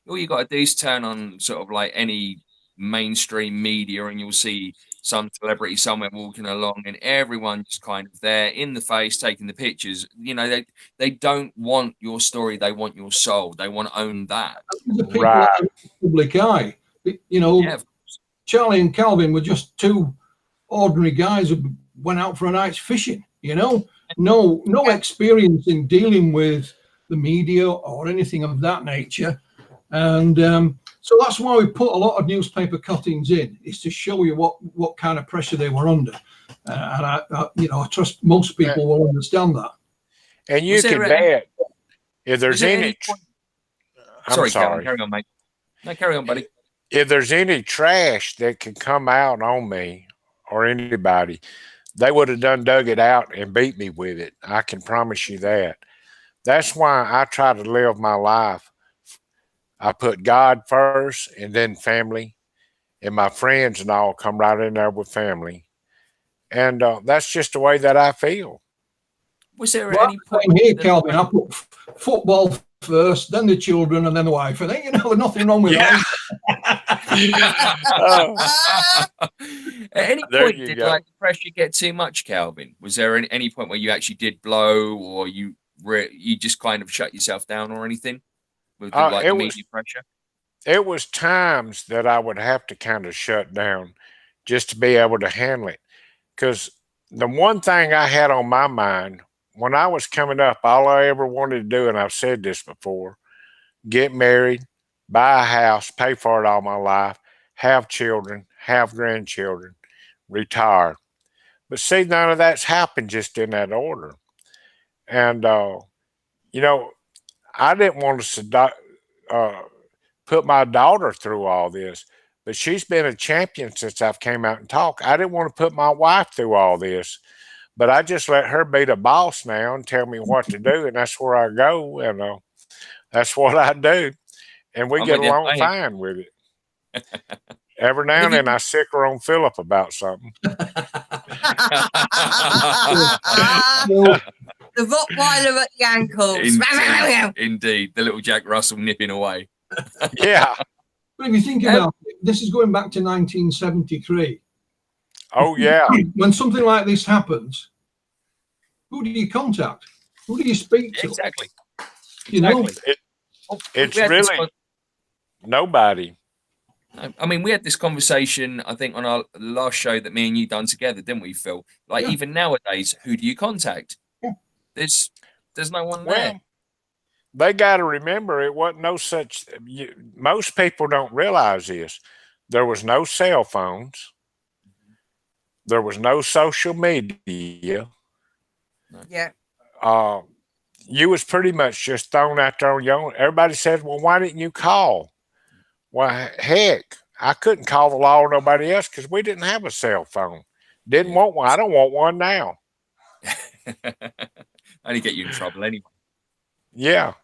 All you got to do is turn on sort of like any mainstream media, and you'll see some celebrity somewhere walking along, and everyone just kind of there in the face taking the pictures. They don't want your story, they want your soul. They want to own that. Right. Public eye. Charlie and Calvin were just two ordinary guys who went out for a night's fishing. No experience in dealing with the media or anything of that nature. And so that's why we put a lot of newspaper cuttings in, is to show you what kind of pressure they were under. And I trust most people will understand that. And you can bet if there's any. Sorry, carry on, mate. No, carry on, buddy. If there's any trash that can come out on me or anybody, they would have dug it out and beat me with it. I can promise you that. That's why I try to live my life. I put God first, and then family, and my friends and all come right in there with family. And that's just the way that I feel. Was there any point here, Calvin? I put football first, then the children, and then the wife. And then, there's nothing wrong with Yeah. that. At any There point, you did go. like the pressure get too much, Calvin? Was there any point where you actually did blow, or you just kind of shut yourself down, or anything with the It was media pressure? it was times that I would have to kind of shut down just to be able to handle it. Because the one thing I had on my mind when I was coming up, all I ever wanted to do, and I've said this before, get married, buy a house, pay for it all my life, have children, have grandchildren, retire. But see, none of that's happened just in that order. And, you know, I didn't want to put my daughter through all this, but she's been a champion since I've came out and talked. I didn't want to put my wife through all this, but I just let her be the boss now and tell me what to do, and that's where I go, and that's what I do, and we I'm get with you. along fine with it. Every now and then I sick her on Philip about something. The Rottweiler at the ankles. Indeed, the little Jack Russell nipping away. Yeah. But if you think about it, this is going back to 1973. Oh, yeah. When something like this happens, who do you contact? Who do you speak to? Exactly. You know, It's really nobody. I mean, we had this conversation, I think, on our last show that me and you done together, didn't we, Phil? Like, even nowadays, who do you contact? Yeah. There's no one Well, there. they got to remember it wasn't no such. Most people don't realize this. There was no cell phones. There was no social media. Yeah. You was pretty much just thrown out there on your own. Everybody said, "Well, why didn't you call?" Well, heck, I couldn't call the law or nobody else because we didn't have a cell phone. Didn't want one. I don't want one now. Only get you in trouble anyway. Yeah.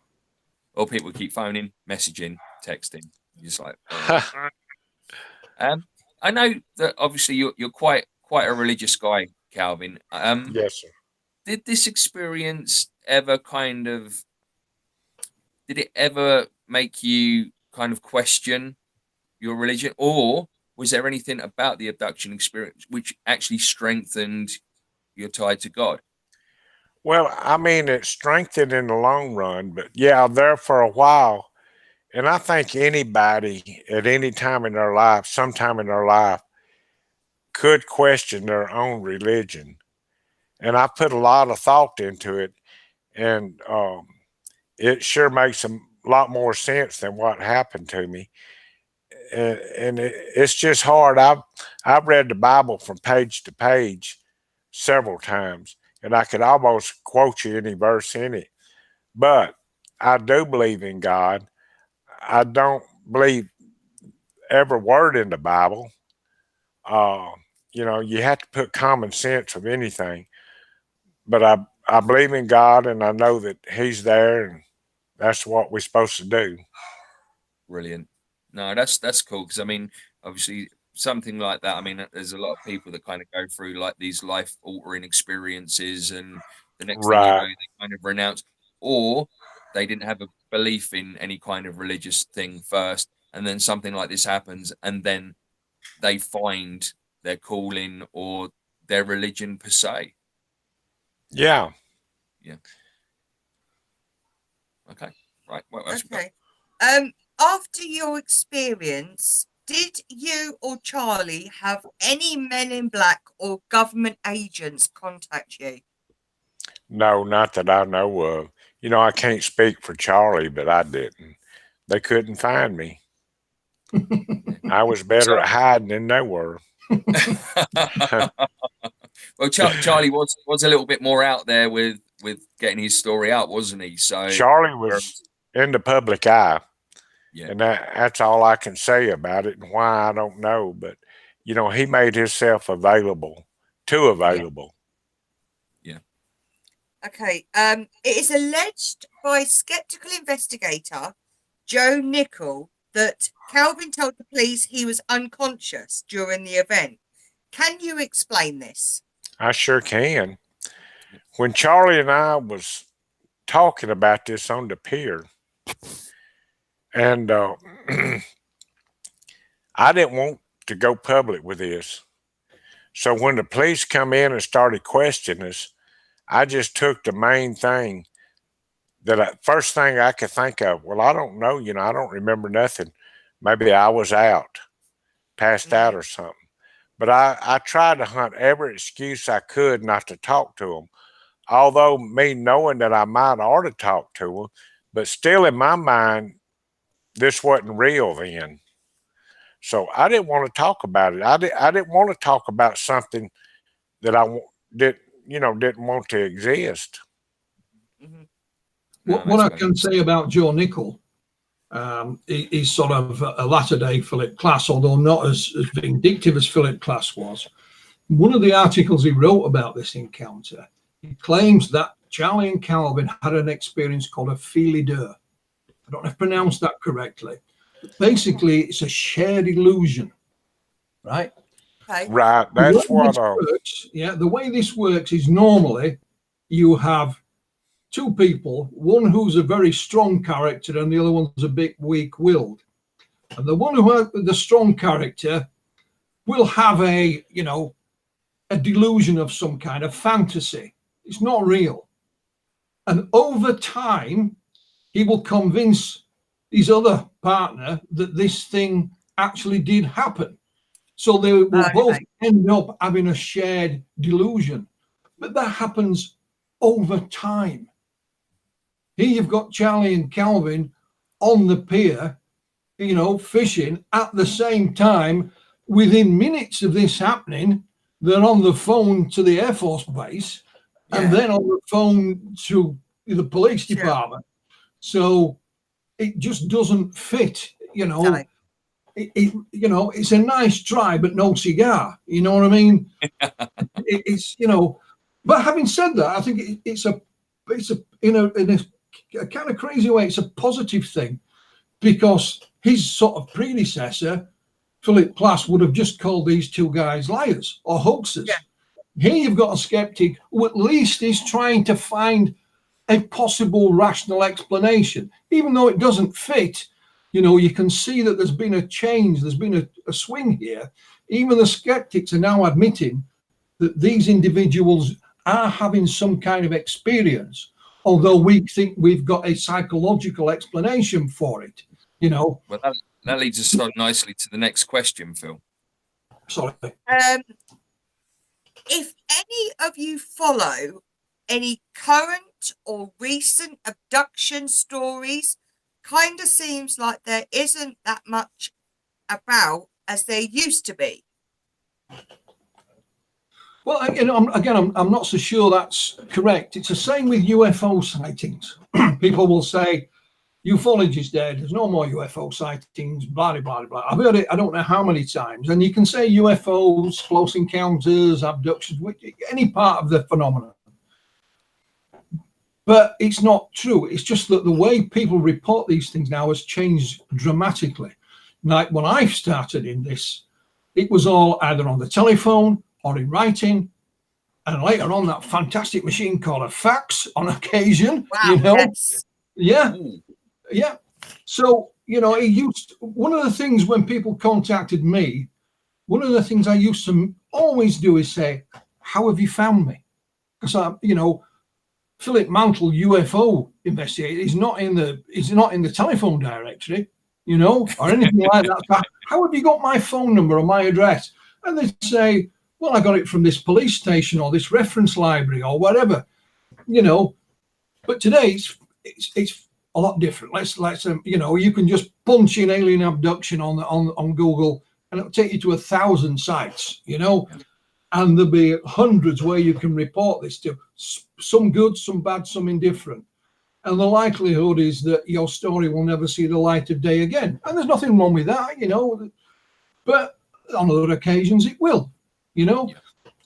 Or people keep phoning, messaging, texting. You're just like, I know that obviously you're quite a religious guy, Calvin. Yes, sir. Did this experience ever did it ever make you kind of question your religion, or was there anything about the abduction experience which actually strengthened your tie to God? Well, I mean, it strengthened in the long run, but yeah, there for a while. And I think anybody at any time in their life, sometime in their life, could question their own religion. And I put a lot of thought into it, and it sure makes a lot more sense than what happened to me. And it's just hard. I've read the Bible from page to page several times, and I could almost quote you any verse in it. But I do believe in God. I don't believe every word in the Bible. Uh, you have to put common sense of anything. But I believe in God, and I know that He's there, and that's what we're supposed to do. Brilliant. No, that's cool, because I mean, obviously something like that. I mean, there's a lot of people that kind of go through like these life altering experiences, and the next thing you know, Right. they kind of renounce, or they didn't have a belief in any kind of religious thing first, and then something like this happens, and then they find their calling or their religion per se. Yeah. Yeah. Okay. Right. What else we got? Okay. After your experience, did you or Charlie have any men in black or government agents contact you? No, not that I know of. I can't speak for Charlie, but I didn't. They couldn't find me. I was better at hiding than they were. Well, Charlie was a little bit more out there with getting his story out, wasn't he? So Charlie was in the public eye. Yeah. And that's all I can say about it, and why I don't know. But he made himself available. Yeah. Okay. It is alleged by skeptical investigator Joe Nichol that Calvin told the police he was unconscious during the event. Can you explain this? I sure can. When Charlie and I was talking about this on the pier, And I didn't want to go public with this. So when the police come in and started questioning us, I just took the main thing first thing I could think of. Well, I don't know, I don't remember nothing. Maybe I was out, passed out or something. But I tried to hunt every excuse I could not to talk to them. Although me knowing that I might ought to talk to them, but still in my mind, this wasn't real then. So I didn't want to talk about it. I didn't want to talk about something that didn't want to exist. What I can say about Joe Nickell, he's sort of a latter-day Philip Klass, although not as vindictive as Philip Klass was. One of the articles he wrote about this encounter, he claims that Charlie and Calvin had an experience called a filet deux. I don't know if I pronounced that correctly. But basically, it's a shared illusion, right? Okay. Right. That's what. The way this works is normally you have two people, one who's a very strong character and the other one's a bit weak-willed. And the one who has the strong character will have a delusion of some kind of fantasy. It's not real. And over time, he will convince his other partner that this thing actually did happen. So they will both end up having a shared delusion. But that happens over time. Here you've got Charlie and Calvin on the pier, fishing at the same time. Within minutes of this happening, they're on the phone to the Air Force Base and then on the phone to the police department. So it just doesn't fit, it's a nice try, but no cigar. You know what I mean? But having said that, I think it's in a kind of crazy way, it's a positive thing, because his sort of predecessor, Philip Klass, would have just called these two guys liars or hoaxers. Yeah. Here you've got a skeptic who at least is trying to find a possible rational explanation, even though it doesn't fit. You can see that there's been a change, there's been a swing here. Even the skeptics are now admitting that these individuals are having some kind of experience, although we think we've got a psychological explanation for it. Well, that leads us so nicely to the next question, Phil. Sorry. If any of you follow any current or recent abduction stories, kind of seems like there isn't that much about as there used to be. Well, I'm not so sure that's correct. It's the same with UFO sightings. People will say, ufology is dead, there's no more UFO sightings, blah, blah, blah. I've heard it, I don't know how many times. And you can say UFOs, close encounters, abductions, any part of the phenomenon. But it's not true. It's just that the way people report these things now has changed dramatically. Like when I started in this, it was all either on the telephone or in writing, and later on that fantastic machine called a fax on occasion. Wow, yes. Yeah. So, one of the things when people contacted me, one of the things I used to always do is say, how have you found me? Because Philip Mantle, UFO investigator, is not in the telephone directory, or anything like that. So how have you got my phone number or my address? And they say, well, I got it from this police station or this reference library or whatever, But today it's a lot different. Let's you can just punch in alien abduction on Google and it'll take you to 1,000 sites, and there'll be hundreds where you can report this to. Some good, some bad, some indifferent. And the likelihood is that your story will never see the light of day again. And there's nothing wrong with that, but on other occasions it will,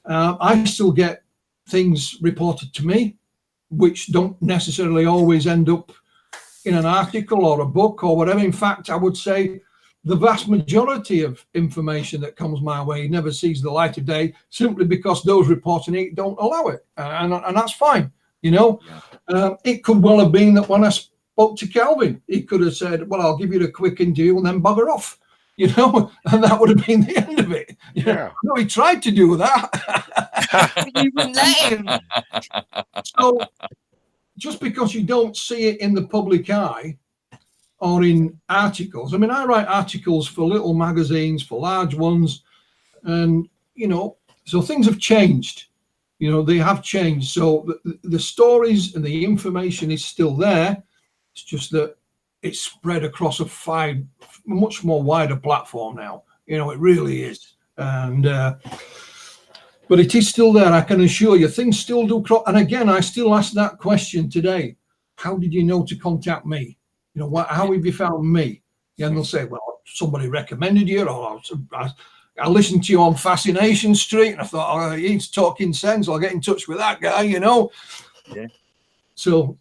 I still get things reported to me which don't necessarily always end up in an article or a book or whatever. In fact, I would say the vast majority of information that comes my way never sees the light of day, simply because those reporting it don't allow it, and that's fine. It could well have been that when I spoke to Calvin. He could have said, well, I'll give you a quick interview and then bugger off, and that would have been the end of it. Yeah. No, he tried to do that. But you wouldn't let him. So just because you don't see it in the public eye or in articles, I mean, I write articles for little magazines, for large ones, and, so things have changed. They have changed. So the stories and the information is still there. It's just that it's spread across a much more wider platform now. It really is. And but it is still there. I can assure you, things still do cross. And again, I still ask that question today. How did you know to contact me? How have you found me? And they'll say, well, somebody recommended you, or I listened to you on Fascination Street, and I thought, oh, he's talking sense. I'll get in touch with that guy, Yeah. So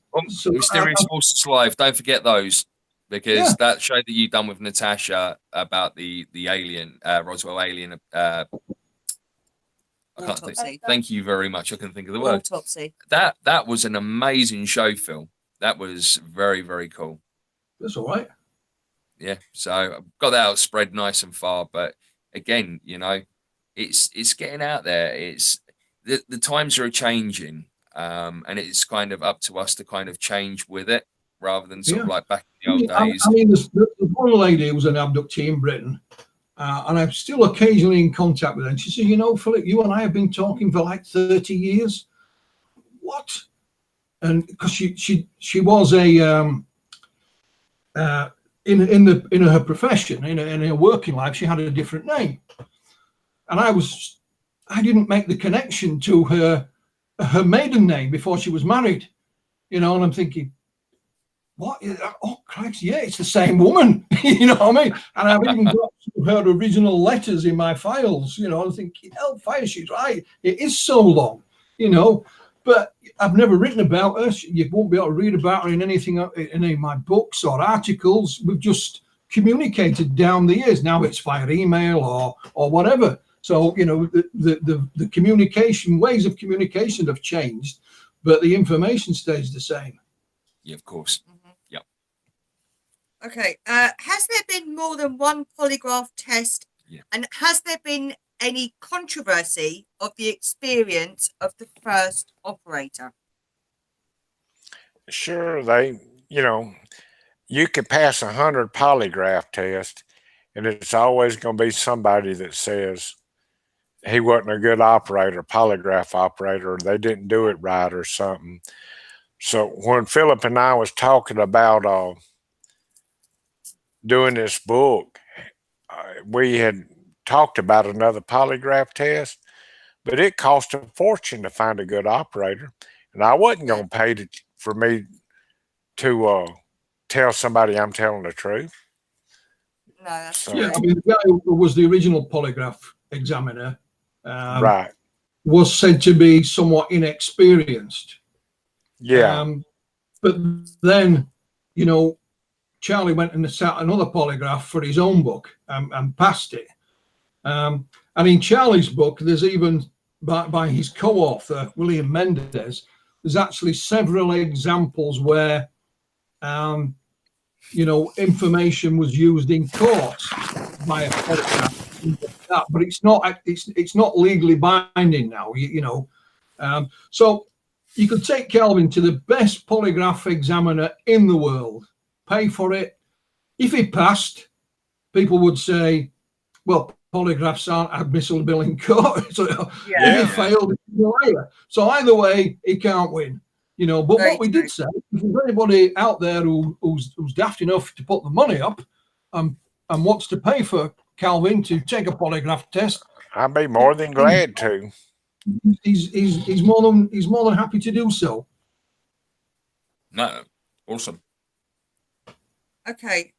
Mysterious Forces Live. Don't forget those, because that show that you done with Natasha about the alien, Roswell alien. I can't think. Thank you very much. I couldn't think of the word. Autopsy. That was an amazing show, Phil. That was very, very cool. That's all right. Yeah. So I've got that out spread nice and far, but again, it's getting out there. It's the times are changing, and it's kind of up to us to kind of change with it, rather than sort of like back in the old days. I mean, there's one lady who was an abductee in Britain, and I'm still occasionally in contact with her. And she said, Philip, you and I have been talking for like 30 years. What? And because she was a in her profession, in her working life, she had a different name, and I didn't make the connection to her maiden name before she was married, and I'm thinking, what? Oh Christ, yeah, it's the same woman. You know what I mean? And I've even got her original letters in my files. I'm thinking, hellfire, she's right. It is so long, but I've never written about her. You won't be able to read about her in anything, in any of my books or articles. We've just communicated down the years. Now it's via email or whatever. So, the communication, ways of communication have changed, but the information stays the same. Yeah, of course. Mm-hmm. Yep. Okay. Has there been more than one polygraph test? Yeah. And has there been any controversy of the experience of the first operator? Sure, you could pass 100 polygraph tests, and it's always going to be somebody that says he wasn't a good operator, polygraph operator, or they didn't do it right or something. So when Philip and I was talking about doing this book, we had talked about another polygraph test, but it cost a fortune to find a good operator, and I wasn't going to pay for me to tell somebody I'm telling the truth. No, that's So, Yeah, I mean, the guy who was the original polygraph examiner, right. was said to be somewhat inexperienced. Yeah. But then, Charlie went and sat another polygraph for his own book and passed it. And in Charlie's book, there's even by his co-author, William Mendez, there's actually several examples where, information was used in court by a polygraph. But it's not legally binding now, So you could take Calvin to the best polygraph examiner in the world, pay for it. If he passed, people would say, well, polygraphs aren't admissible in court. So if he failed, he's a liar. So either way, he can't win. But what we did say, if there's anybody out there who's daft enough to put the money up and wants to pay for Calvin to take a polygraph test, I'd be more than glad to. He's more than happy to do so. No, awesome. Okay.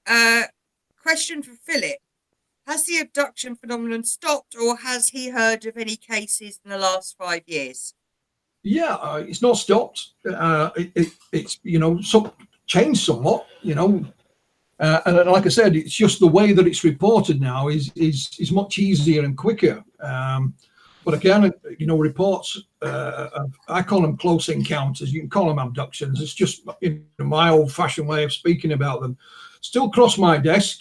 Question for Philip. Has the abduction phenomenon stopped, or has he heard of any cases in the last 5 years? Yeah, it's not stopped. It's changed somewhat. And like I said, it's just the way that it's reported now is much easier and quicker. But again, reports, I call them close encounters. You can call them abductions. It's just my old-fashioned way of speaking about them. Still cross my desk,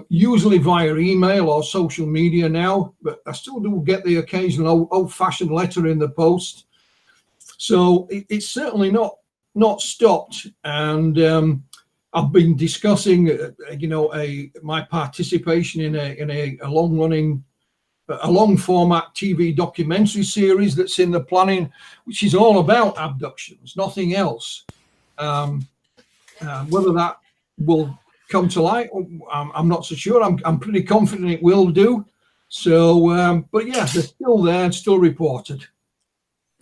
usually via email or social media now, but I still do get the occasional old-fashioned letter in the post. So it's certainly not stopped. And I've been discussing, my participation in a long-running, a long format TV documentary series that's in the planning, which is all about abductions, nothing else. Whether that will come to light, I'm not so sure. I'm pretty confident it will do. So, but yeah, they're still there and still reported.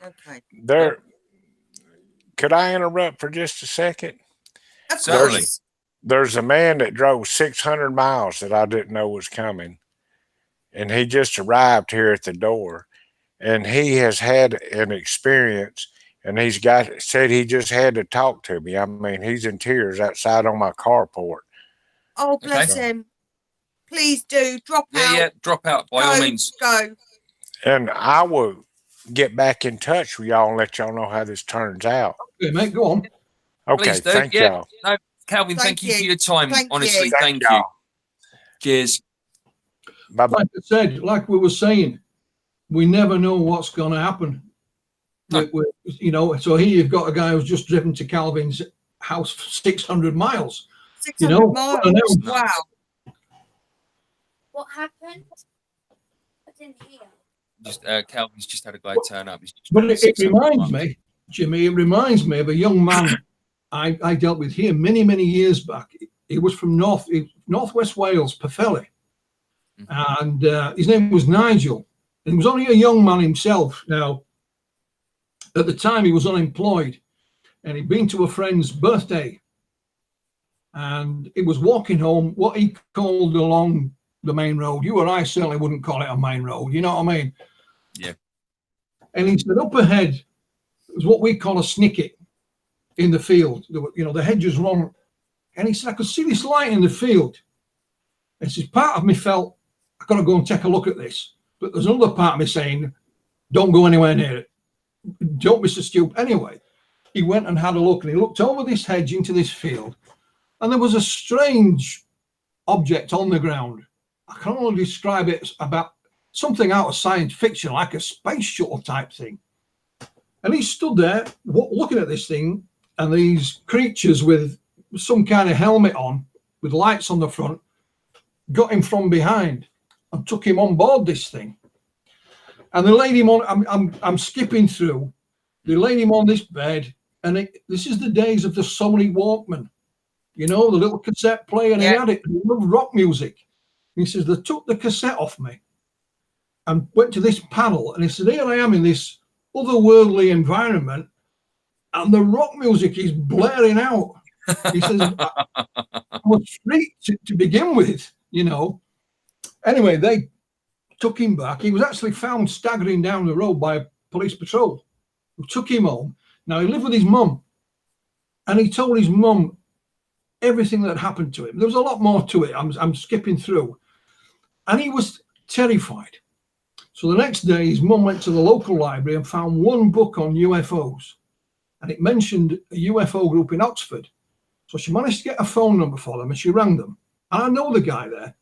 Okay. Could I interrupt for just a second? Of Certainly. course. There's a man that drove 600 miles that I didn't know was coming. And he just arrived here at the door, and he has had an experience, and said he just had to talk to me. I mean, he's in tears outside on my carport. Oh, bless him. Please do drop out. Yeah, drop out by all means. Go. And I will get back in touch with y'all and let y'all know how this turns out. Okay, mate, go on. Okay, Please do. thank Yeah. y'all. No, Calvin, thank you for your time. Thank Honestly, you. thank you. Cheers. Bye-bye. Like I said, like we were saying, we never know what's going to happen. No. So here you've got a guy who's just driven to Calvin's house for 600 miles. 600 miles. No. Wow. What happened? I didn't hear. Just Calvin's just had a guy turn up. But it reminds me, Jimmy, of a young man I dealt with here many, many years back. He was from Northwest Wales, Pwllheli. And his name was Nigel. And he was only a young man himself. Now, at the time, he was unemployed. And he'd been to a friend's birthday. And he was walking home, what he called along the main road. You or I certainly wouldn't call it a main road. You know what I mean? Yeah. And he said up ahead was what we call a snicket in the field. The hedges run. And he said, I could see this light in the field. And he says, part of me felt, I've got to go and take a look at this. But there's another part of me saying, don't go anywhere near it. Don't be so stupid. Anyway, he went and had a look, and he looked over this hedge into this field. And there was a strange object on the ground. I can only describe it as about something out of science fiction, like a space shuttle type thing. And he stood there looking at this thing, and these creatures with some kind of helmet on, with lights on the front, got him from behind and took him on board this thing. And they laid him on, I'm skipping through, they laid him on this bed, and this is the days of the Sony Walkman, the little cassette player, and he had it, he loved rock music. And he says, they took the cassette off me and went to this panel, and he said, here I am in this otherworldly environment, and the rock music is blaring out. He says, I was freaked to begin with, Anyway, they took him back. He was actually found staggering down the road by a police patrol who took him home. Now, he lived with his mum, and he told his mum everything that happened to him. There was a lot more to it. I'm skipping through. And he was terrified. So the next day, his mum went to the local library and found one book on UFOs. And it mentioned a UFO group in Oxford. So she managed to get a phone number for them, and she rang them. And I know the guy there.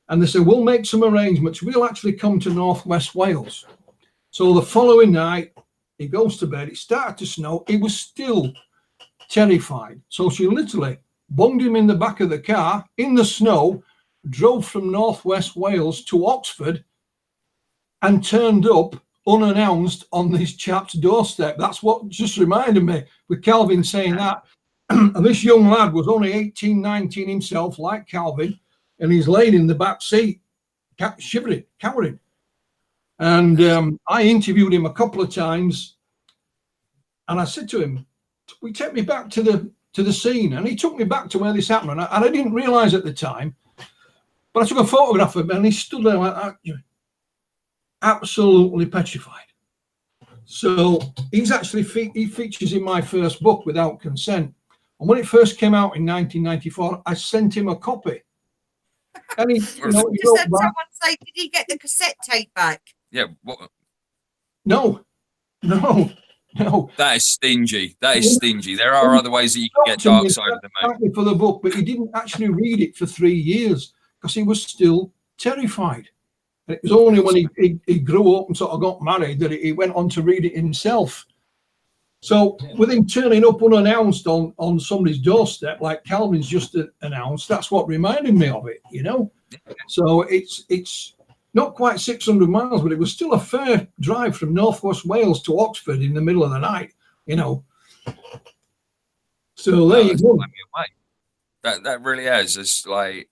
And they said, we'll make some arrangements. We'll actually come to Northwest Wales. So the following night, he goes to bed. It started to snow. He was still terrified. So she literally bunged him in the back of the car in the snow, drove from Northwest Wales to Oxford, and turned up unannounced on this chap's doorstep. That's what just reminded me with Calvin saying that. And this young lad was only 18, 19 himself, like Calvin, and he's laid in the back seat, shivering, cowering. And I interviewed him a couple of times, and I said to him, "We take me back to the scene," and he took me back to where this happened. And I didn't realise at the time, but I took a photograph of him, and he stood there like that, absolutely petrified. So he's actually he features in my first book, Without Consent. And when it first came out in 1994, I sent him a copy. And he Just had someone say, did he get the cassette tape back? Yeah. What? No. That is stingy. That is stingy. There are other ways that you can get Dark Side of the Moon. For the book, but he didn't actually read it for 3 years because he was still terrified. And it was only when he grew up and sort of got married that he went on to read it himself. So with him turning up unannounced on somebody's doorstep, like Calvin's just announced, that's what reminded me of it, you know. So it's not quite 600 miles, but it was still a fair drive from Northwest Wales to Oxford in the middle of the night, you know. So there you go. That really is. It's like,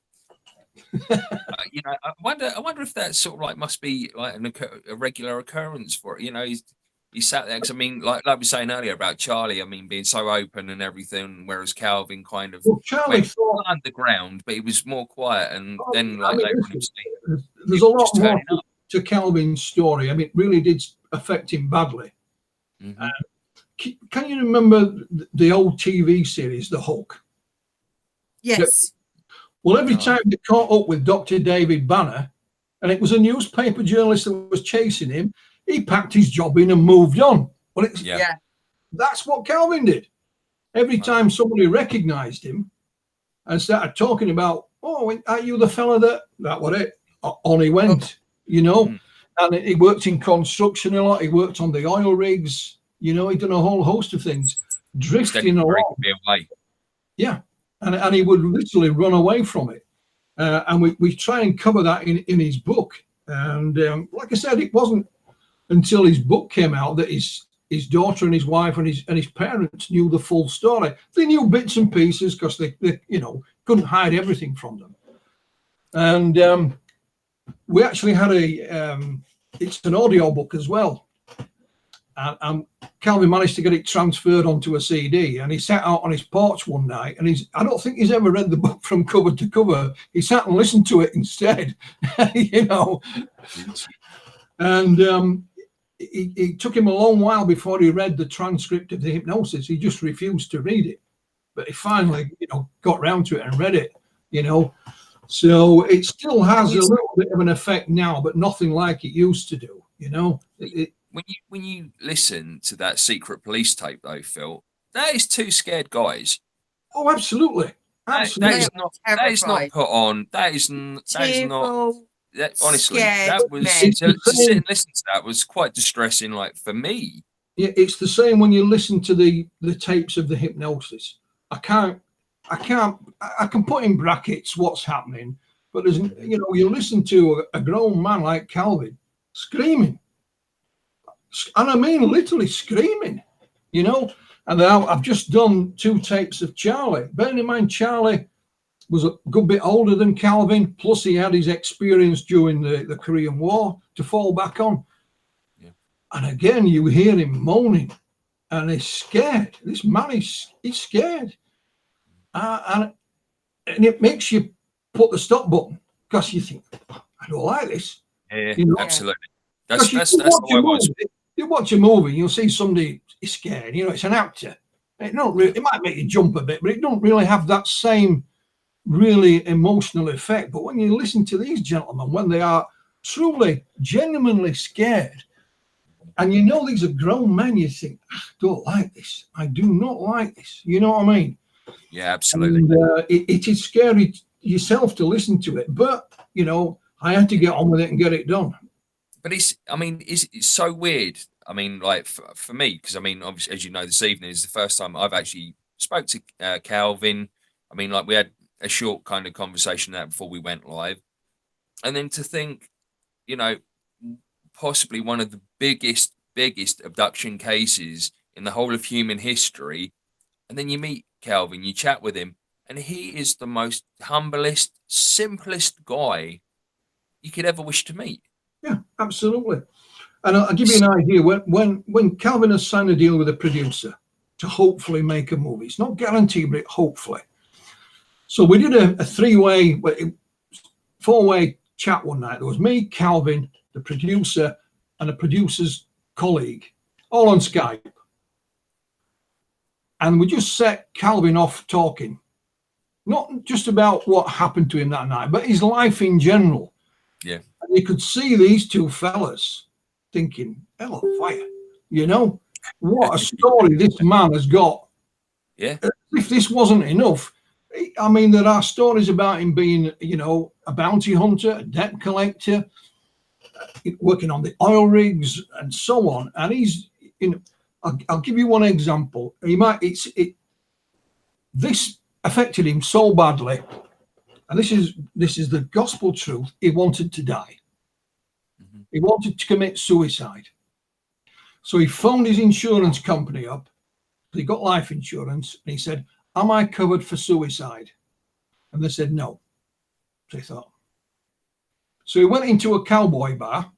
you know, I wonder if that sort of like must be like a regular occurrence for it. You know, he sat there because I mean, like we were saying earlier about Charlie. I mean, being so open and everything, whereas Calvin kind of went underground, but he was more quiet. And then, like later on, there's a lot more to Calvin's story. I mean, it really did affect him badly. Mm-hmm. Can you remember the old TV series, The Hulk? Yes. Well, every time they caught up with Dr. David Banner, and it was a newspaper journalist that was chasing him, he packed his job in and moved on. Well, that's what Calvin did. Every time somebody recognized him and started talking about, oh, are you the fella that was it? On he went, you know. And he worked in construction a lot. He worked on the oil rigs. You know, he done a whole host of things, drifting along. Yeah. And he would literally run away from it. And we try and cover that in his book. And like I said, it wasn't until his book came out that his daughter and his wife and his parents knew the full story. They knew bits and pieces because they you know, couldn't hide everything from them. And we actually had it's an audio book as well. And Calvin managed to get it transferred onto a CD, and he sat out on his porch one night, and I don't think he's ever read the book from cover to cover. He sat and listened to it instead, you know. And it took him a long while before he read the transcript of the hypnosis. He just refused to read it, but he finally, you know, got round to it and read it, you know. So it still has a little bit of an effect now, but nothing like it used to do, you know. When you listen to that secret police tape, though, Phil, that is two scared guys. Oh, absolutely. Absolutely. That is not put on. That is not. Honestly, that was to sit and listen to that was quite distressing. Like for me, yeah, it's the same when you listen to the tapes of the hypnosis. I can put in brackets what's happening, but there's, you know, you listen to a grown man like Calvin screaming. And I mean, literally screaming, you know. And now I've just done 2 tapes of Charlie. Bearing in mind, Charlie was a good bit older than Calvin, plus he had his experience during the Korean War to fall back on. Yeah. And again, you hear him moaning, and he's scared. This man he's scared. And it makes you put the stop button because you think, I don't like this. Yeah, you know? Absolutely. That's the way it was. You watch a movie, you'll see somebody is scared. You know, it's an actor. It might make you jump a bit, but it don't really have that same really emotional effect. But when you listen to these gentlemen, when they are truly, genuinely scared, and you know these are grown men, you think, I don't like this. I do not like this. You know what I mean? Yeah, absolutely. And, it is scary yourself to listen to it, but you know, I had to get on with it and get it done. But it's so weird. I mean, like for me, because I mean, obviously, as you know, this evening is the first time I've actually spoke to Calvin. I mean, like we had a short kind of conversation there before we went live, and then to think, you know, possibly one of the biggest abduction cases in the whole of human history, and then you meet Calvin, you chat with him, and he is the most humblest, simplest guy you could ever wish to meet. Yeah, absolutely. And I'll give you an idea. When Calvin has signed a deal with a producer to hopefully make a movie, it's not guaranteed, but hopefully. So we did a 3-way, 4-way chat one night. There was me, Calvin, the producer, and a producer's colleague, all on Skype. And we just set Calvin off talking, not just about what happened to him that night, but his life in general. Yeah. And you could see these 2 fellas thinking, hell of fire, you know, what a story this man has got. Yeah. If this wasn't enough, I mean, there are stories about him being, you know, a bounty hunter, a debt collector, working on the oil rigs and so on. And he's, you know, I'll give you one example. This affected him so badly, and this is the gospel truth. He wanted to die. Mm-hmm. He wanted to commit suicide. So he phoned his insurance company up. He got life insurance, and he said, "Am I covered for suicide?" And they said no. So he thought. So he went into a cowboy bar,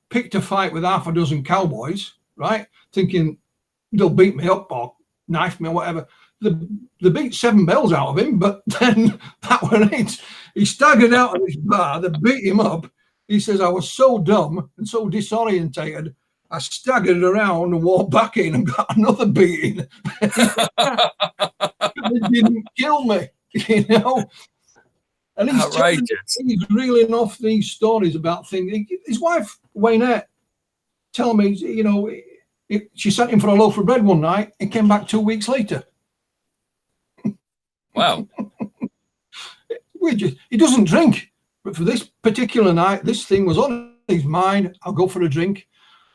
picked a fight with half a dozen cowboys, right? Thinking they'll beat me up or knife me or whatever. They beat 7 bells out of him, but then that was it. He staggered out of his bar, they beat him up. He says, "I was so dumb and so disorientated, I staggered around and walked back in and got another beating." They didn't kill me, you know. And he's reeling off these stories about things. His wife, Waynette, telling me, you know, she sent him for a loaf of bread one night and came back 2 weeks later. Wow. He doesn't drink, but for this particular night, this thing was on his mind. I'll go for a drink.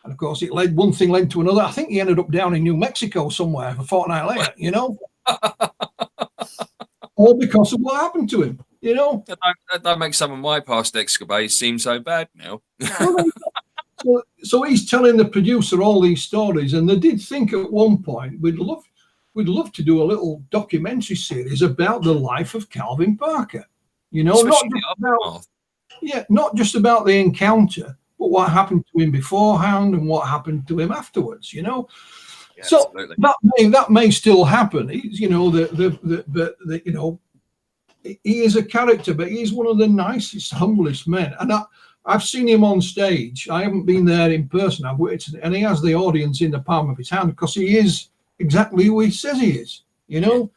And of course, one thing led to another. I think he ended up down in New Mexico somewhere a fortnight later, you know. All because of what happened to him, you know. That don't make some of my past escapades seem so bad now. So he's telling the producer all these stories, and they did think at one point we'd love to do a little documentary series about the life of Calvin Parker. You know, not just about the encounter, but what happened to him beforehand and what happened to him afterwards. You know. Yeah, so absolutely. that may still happen. He's, you know, you know, he is a character, but he's one of the nicest, humblest men. And I've seen him on stage. I haven't been there in person. I've witnessed it, and he has the audience in the palm of his hand because he is exactly who he says he is. You know,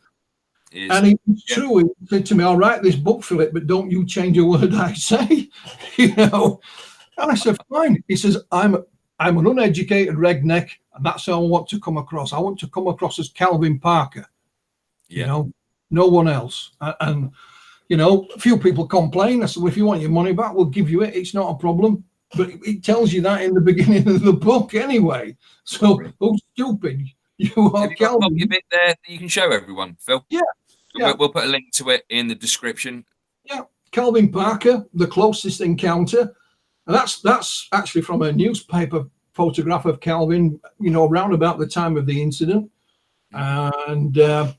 and it's true. He said to me, "I'll write this book, Philip, but don't you change a word I say." You know, and I said, "Fine." He says, I'm an uneducated redneck, and that's how I want to come across. I want to come across as Calvin Parker, you know, no one else. And, you know, a few people complain. I said, "Well, if you want your money back, we'll give you it. It's not a problem." But it tells you that in the beginning of the book anyway. So, oh, stupid. You are Calvin. Have you got a bit there that you can show everyone, Phil? Yeah. We'll put a link to it in the description. Yeah. Calvin Parker, The Closest Encounter. And that's actually from a newspaper photograph of Calvin, you know, around about the time of the incident. And I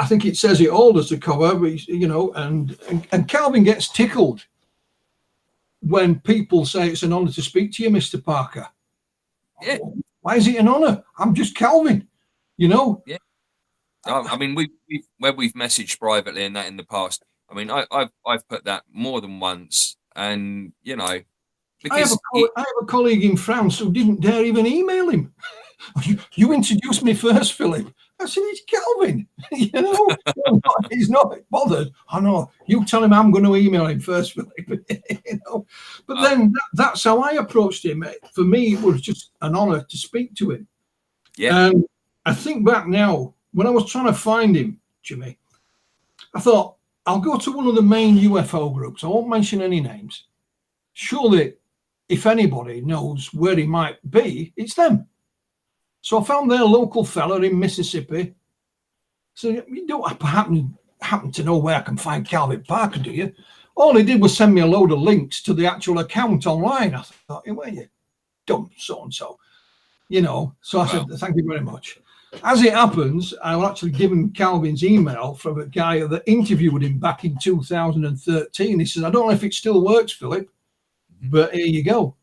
think it says it all as a cover, but, you know, and Calvin gets tickled when people say it's an honor to speak to you, Mr. Parker. Yeah. Why is it an honor? I'm just Calvin, you know? Yeah. I mean, we've messaged privately and that in the past. I mean, I've put that more than once. And, you know, because I have a colleague in France who didn't dare even email him. You introduced me first, Philip. I said, "It's Calvin." You know, he's not bothered. "I know, you tell him I'm going to email him first, Philip." You know, but then that's how I approached him. For me, it was just an honor to speak to him. Yeah. And I think back now, when I was trying to find him, Jimmy, I thought, I'll go to one of the main UFO groups. I won't mention any names. Surely, if anybody knows where he might be, it's them. So I found their local fella in Mississippi. So you don't happen to know where I can find Calvin Parker, do you? All he did was send me a load of links to the actual account online. I thought, "Hey, where you dumb so-and-so?" You know, so I said, "Thank you very much." As it happens, I was actually given Calvin's email from a guy that interviewed him back in 2013. He says, "I don't know if it still works, Philip, but here you go."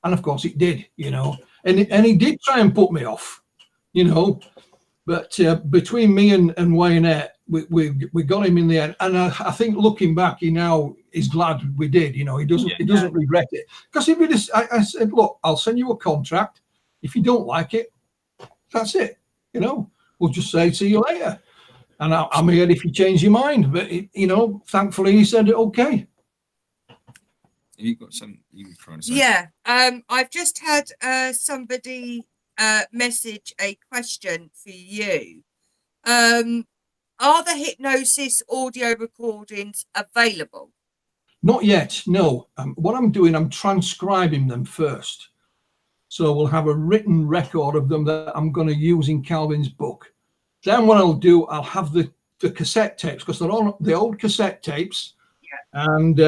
And of course it did, you know, and he did try and put me off, you know, but between me and Waynette, we got him in the end. And I think looking back, he now is glad we did, you know, he doesn't regret it. Because I said, "Look, I'll send you a contract. If you don't like it, that's it. You know, we'll just say, see you later. And I'm here if you change your mind." But, you know, thankfully he said, "Okay." you got some you were trying to say? Yeah. I've just had somebody message a question for you. Are the hypnosis audio recordings available? Not yet, no. What I'm doing, I'm transcribing them first. So we'll have a written record of them that I'm going to use in Calvin's book. Then what I'll do, I'll have the cassette tapes, because they're on the old cassette tapes, and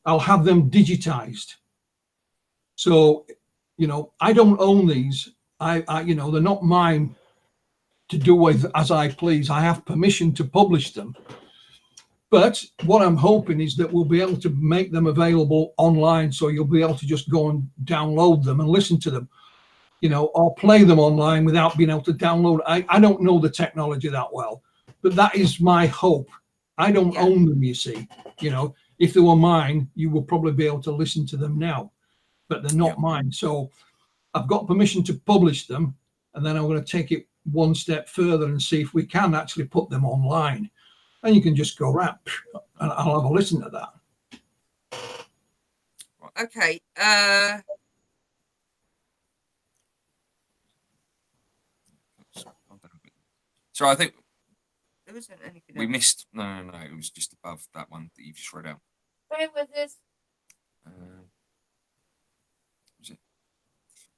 I'll have them digitized. So, I don't own these. I they're not mine to do with as I please. I have permission to publish them. But what I'm hoping is that we'll be able to make them available online, so you'll be able to just go and download them and listen to them, or play them online without being able to download. I don't know the technology that well, but that is my hope. I don't own them, you see. If they were mine, you will probably be able to listen to them now, but they're not mine. So I've got permission to publish them, and then I'm going to take it one step further and see if we can actually put them online. And you can just go right, and I'll have a listen to that. Okay. So I think There wasn't anything we else. missed. No, it was just above that one that you just read out. Where was this? Was it?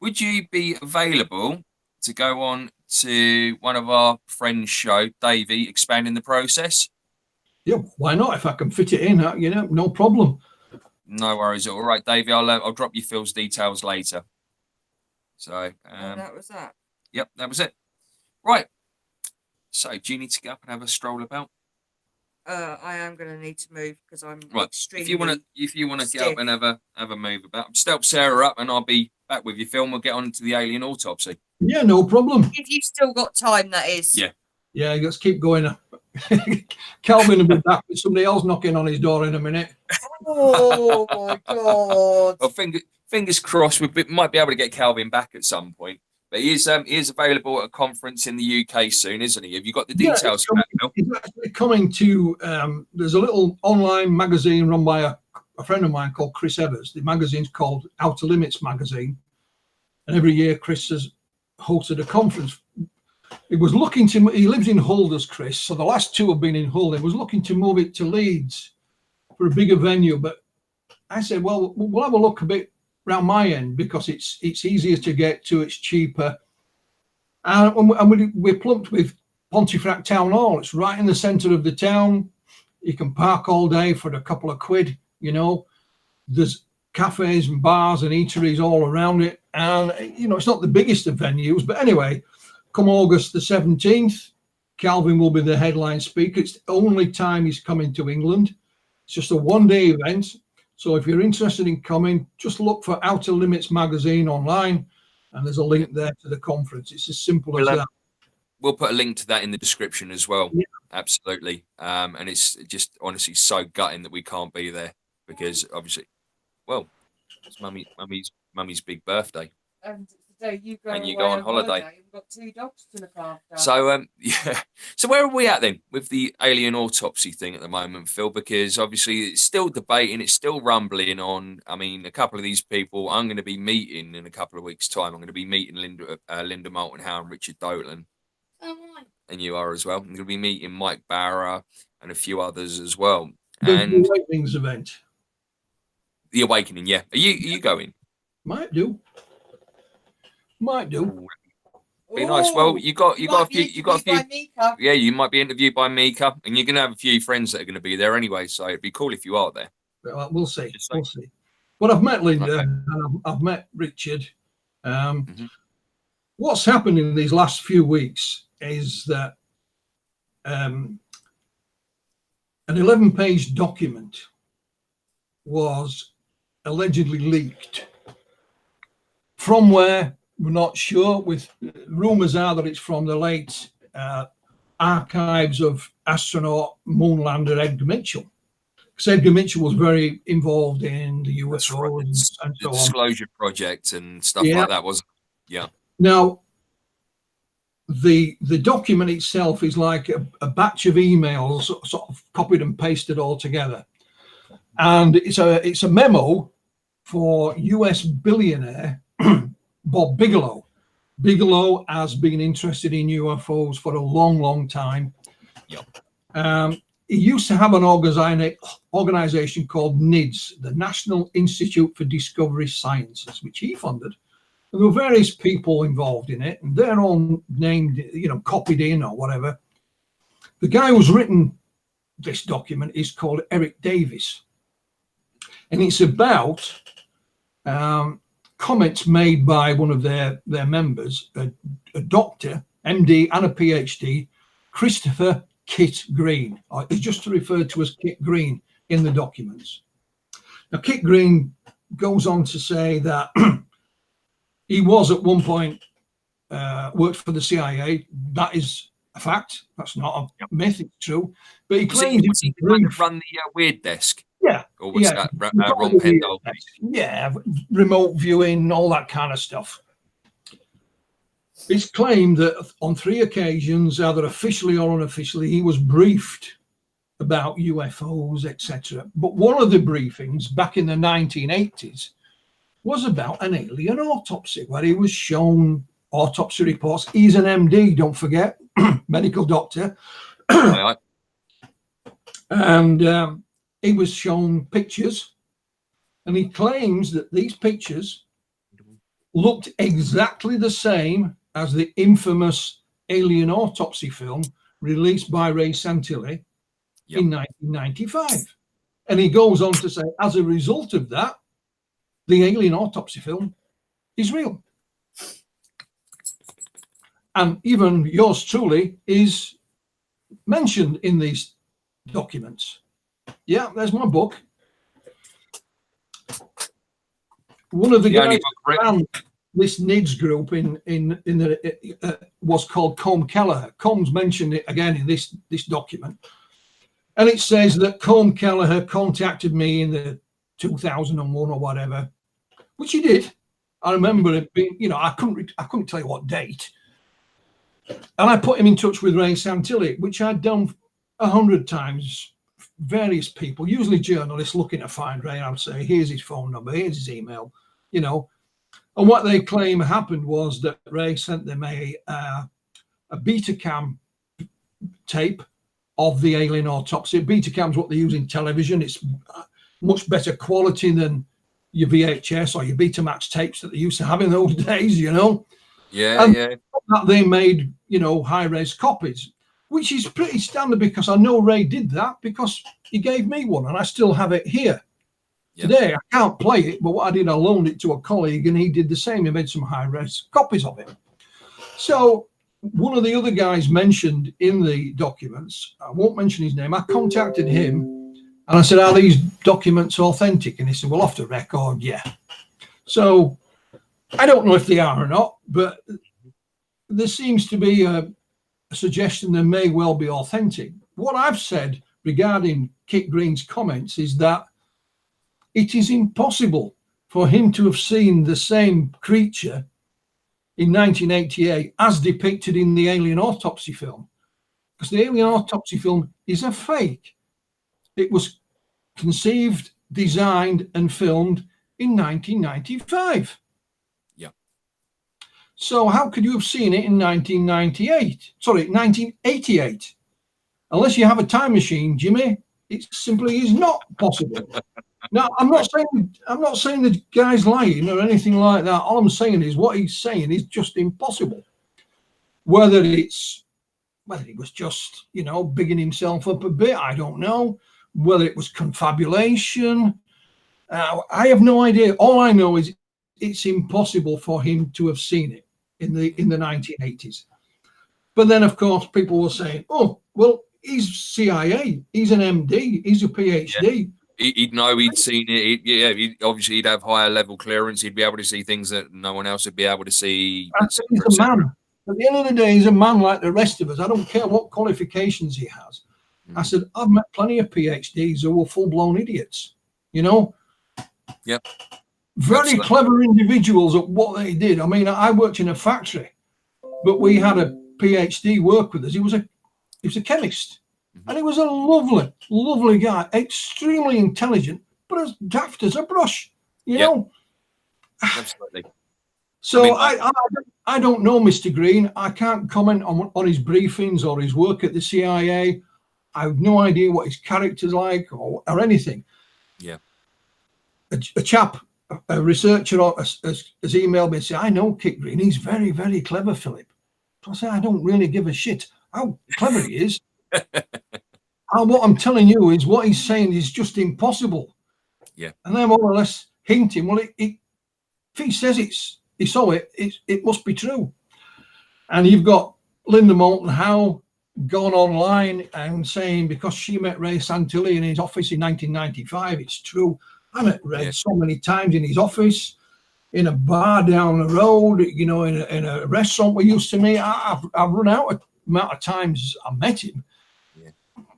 Would you be available to go on to one of our friends' show, Davey, Expanding the Process? Yeah, why not? If I can fit it in, no problem. No worries. All right, Davey, I'll drop you Phil's details later. So That was that. Yep, that was it. Right. So do you need to get up and have a stroll about? I am going to need to move because I'm Right. extremely. If you want to get up and have a move about, just help Sarah up, and I'll be back with you, Phil. And we'll get on to the alien autopsy. Yeah, no problem. If you've still got time, that is. Yeah. Yeah, let's keep going. Calvin will be back with somebody else knocking on his door in a minute. Oh my god. Well, fingers crossed. We might be able to get Calvin back at some point. But he is available at a conference in the UK soon, isn't he? Have you got the details for that, Phil? He's actually coming to, there's a little online magazine run by a friend of mine called Chris Evers. The magazine's called Outer Limits Magazine. And every year Chris has hosted a conference. He lives in Hull, does Chris. So the last two have been in Hull. He was looking to move it to Leeds for a bigger venue. But I said, well, we'll have a look a bit around my end, because it's easier to get to, it's cheaper, and we're plumped with Pontefract Town Hall. It's right in the centre of the town. You can park all day for a couple of quid. There's cafes and bars and eateries all around it, and it's not the biggest of venues, but anyway, come August the 17th, Calvin will be the headline speaker. It's the only time he's coming to England. It's just a one-day event. So if you're interested in coming, just look for Outer Limits Magazine online, and there's a link there to the conference. It's as simple as that. We'll put a link to that in the description as well. Yeah. Absolutely. And it's just honestly so gutting that we can't be there, because obviously, well, it's mummy's big birthday. And today you go And you go on holiday. You've got 2 dogs to look after. So yeah. So where are we at then with the alien autopsy thing at the moment, Phil? Because obviously it's still debating, it's still rumbling on. I mean, a couple of these people I'm going to be meeting in a couple of weeks' time. I'm going to be meeting Linda Moulton Howe and Richard Dolan. And you are as well. I'm going to be meeting Mike Barra and a few others as well. And the Awakenings event. The Awakening, yeah. Are you going? Might do. Be nice. Well, you got a few. Mika. Yeah, you might be interviewed by Mika, and you're going to have a few friends that are going to be there anyway. So it'd be cool if you are there. Well, we'll see. We'll see. But I've met Linda, Okay. and I've met Richard. What's happened in these last few weeks is that an 11-page document was allegedly leaked. From where, we're not sure. With rumours are that it's from the late archives of astronaut moonlander Edgar Mitchell. Because Edgar Mitchell was very involved in the UFO and so the on. Disclosure Project and stuff like that, wasn't it? Yeah. Now, the document itself is like a batch of emails sort of copied and pasted all together. And it's a memo for US billionaire Bob Bigelow. Bigelow has been interested in UFOs for a long, long time. Yep. He used to have an organization called NIDS, the National Institute for Discovery Sciences, which he funded. And there were various people involved in it, and they're all named, copied in or whatever. The guy who's written this document is called Eric Davis. And it's about comments made by one of their members, a doctor, MD and a PhD, Christopher Kit Green. It's just referred to as Kit Green in the documents. Now, Kit Green goes on to say that he was at one point worked for the CIA. That is a fact. That's not a myth. It's true. But he claims he kind of run the weird desk. Yeah. Or what's that? Ron Pendle. Yeah, remote viewing, all that kind of stuff. It's claimed that on 3 occasions, either officially or unofficially, he was briefed about UFOs, etc. But one of the briefings back in the 1980s was about an alien autopsy, where he was shown autopsy reports. He's an MD, don't forget, medical doctor. And he was shown pictures, and he claims that these pictures looked exactly the same as the infamous alien autopsy film released by Ray Santilli in 1995. And he goes on to say, as a result of that, the alien autopsy film is real. And even yours truly is mentioned in these documents. Yeah, there's my book. One of the guys around this NIDS group was called Colm Kelleher. Colm's mentioned it again in this document. And it says that Colm Kelleher contacted me in the 2001 or whatever, which he did. I remember it being, I couldn't tell you what date. And I put him in touch with Ray Santilli, which I'd done 100 times. Various people, usually journalists, looking to find Ray. I'd say, here's his phone number, here's his email, And what they claim happened was that Ray sent them a Betacam tape of the alien autopsy. Betacam's what they use in television. It's much better quality than your VHS or your Betamax tapes that they used to have in those days, Yeah, and yeah. That they made, high-res copies, which is pretty standard, because I know Ray did that because he gave me one and I still have it here. Yep. Today, I can't play it, but what I did, I loaned it to a colleague and he did the same. He made some high-res copies of it. So one of the other guys mentioned in the documents, I won't mention his name, I contacted him and I said, are these documents authentic? And he said, well, off the record, yeah. So I don't know if they are or not, but there seems to be a suggestion they may well be authentic. What I've said regarding Kit Green's comments is that it is impossible for him to have seen the same creature in 1988 as depicted in the alien autopsy film, because the alien autopsy film is a fake. It was conceived, designed and filmed in 1995. So how could you have seen it in 1988? Unless you have a time machine, Jimmy, it simply is not possible. Now, I'm not saying the guy's lying or anything like that. All I'm saying is what he's saying is just impossible. Whether he was just, bigging himself up a bit, I don't know. Whether it was confabulation, I have no idea. All I know is it's impossible for him to have seen it in the 1980s. But then, of course, people will say, oh, well, he's CIA, he's an MD, he's a PhD. Yeah. He'd know, he'd seen it. Obviously, he'd have higher level clearance. He'd be able to see things that no one else would be able to see. He's a man. At the end of the day, he's a man like the rest of us. I don't care what qualifications he has. I said, I've met plenty of PhDs who were full-blown idiots, Yep. Very clever individuals at what they did. I mean, I worked in a factory, but we had a PhD work with us. He was a chemist, and he was a lovely, lovely guy, extremely intelligent, but as daft as a brush, you Yep. know. Absolutely. So I don't know Mr. Green. I can't comment on his briefings or his work at the CIA. I have no idea what his character's like or anything. Yeah. A chap, a researcher has emailed me and said, I know Kit Green. He's very, very clever, Philip. So I said, I don't really give a shit how clever he is. What I'm telling you is what he's saying is just impossible. Yeah. And they're more or less hinting, well, if he says he saw it, it must be true. And you've got Linda Moulton Howe gone online and saying because she met Ray Santilli in his office in 1995, it's true. I met Ray so many times in his office, in a bar down the road, you know, in a restaurant we used to meet. I've run out of amount of times I met him,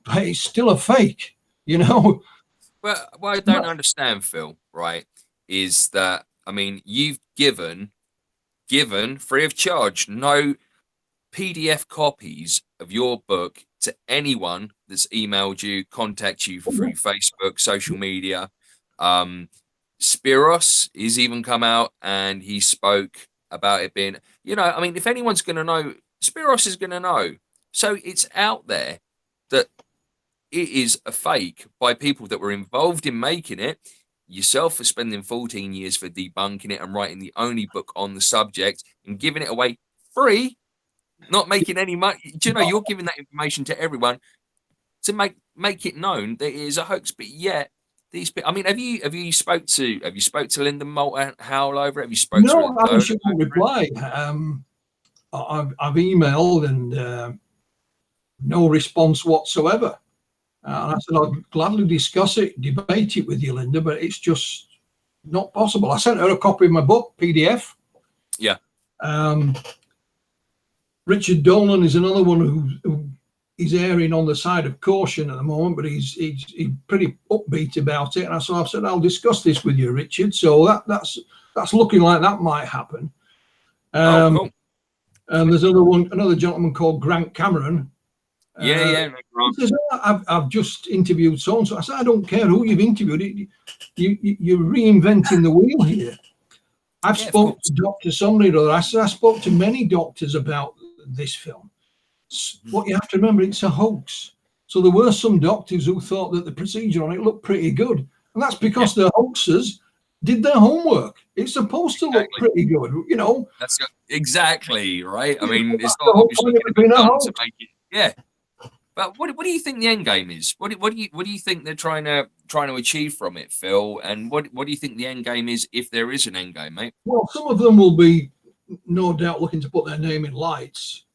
but it's still a fake, you know. Well, what I don't understand, Phil, right, is that, I mean, you've given free of charge, no PDF copies of your book to anyone that's emailed you, contact you through Facebook, social media. Spiros, he's even come out and he spoke about it being, you know, I mean, if anyone's going to know, Spiros is going to know. So it's out there that it is a fake by people that were involved in making it. Yourself for spending 14 years for debunking it and writing the only book on the subject and giving it away free, not making any money. Do you know, you're giving that information to everyone to make it known that it is a hoax, but yet these people, I mean, have you spoke to Linda Moulton Howe over it? Have you spoke to her? No, she didn't reply. I've emailed and no response whatsoever. And I said, I'd gladly discuss it, debate it with you, Linda, but it's just not possible. I sent her a copy of my book, PDF. Yeah. Richard Dolan is another one who is erring on the side of caution at the moment, but he's pretty upbeat about it. And I said, I'll discuss this with you, Richard. So that's looking like that might happen. Cool. And there's another gentleman called Grant Cameron. Grant. He says, I've just interviewed so and so. I said, I don't care who you've interviewed. You're reinventing the wheel here. I've spoken to Dr. somebody or other. I said, I spoke to many doctors about this film. What you have to remember, it's a hoax. So there were some doctors who thought that the procedure on it looked pretty good. And that's because the hoaxers did their homework. It's supposed to look pretty good, you know. That's exactly right. I mean, it's the not whole obviously point of it being a done hoax. to make it. Yeah. But what do you think the end game is? What do you think they're trying to achieve from it, Phil? And what do you think the end game is, if there is an end game, mate? Well, some of them will be no doubt looking to put their name in lights.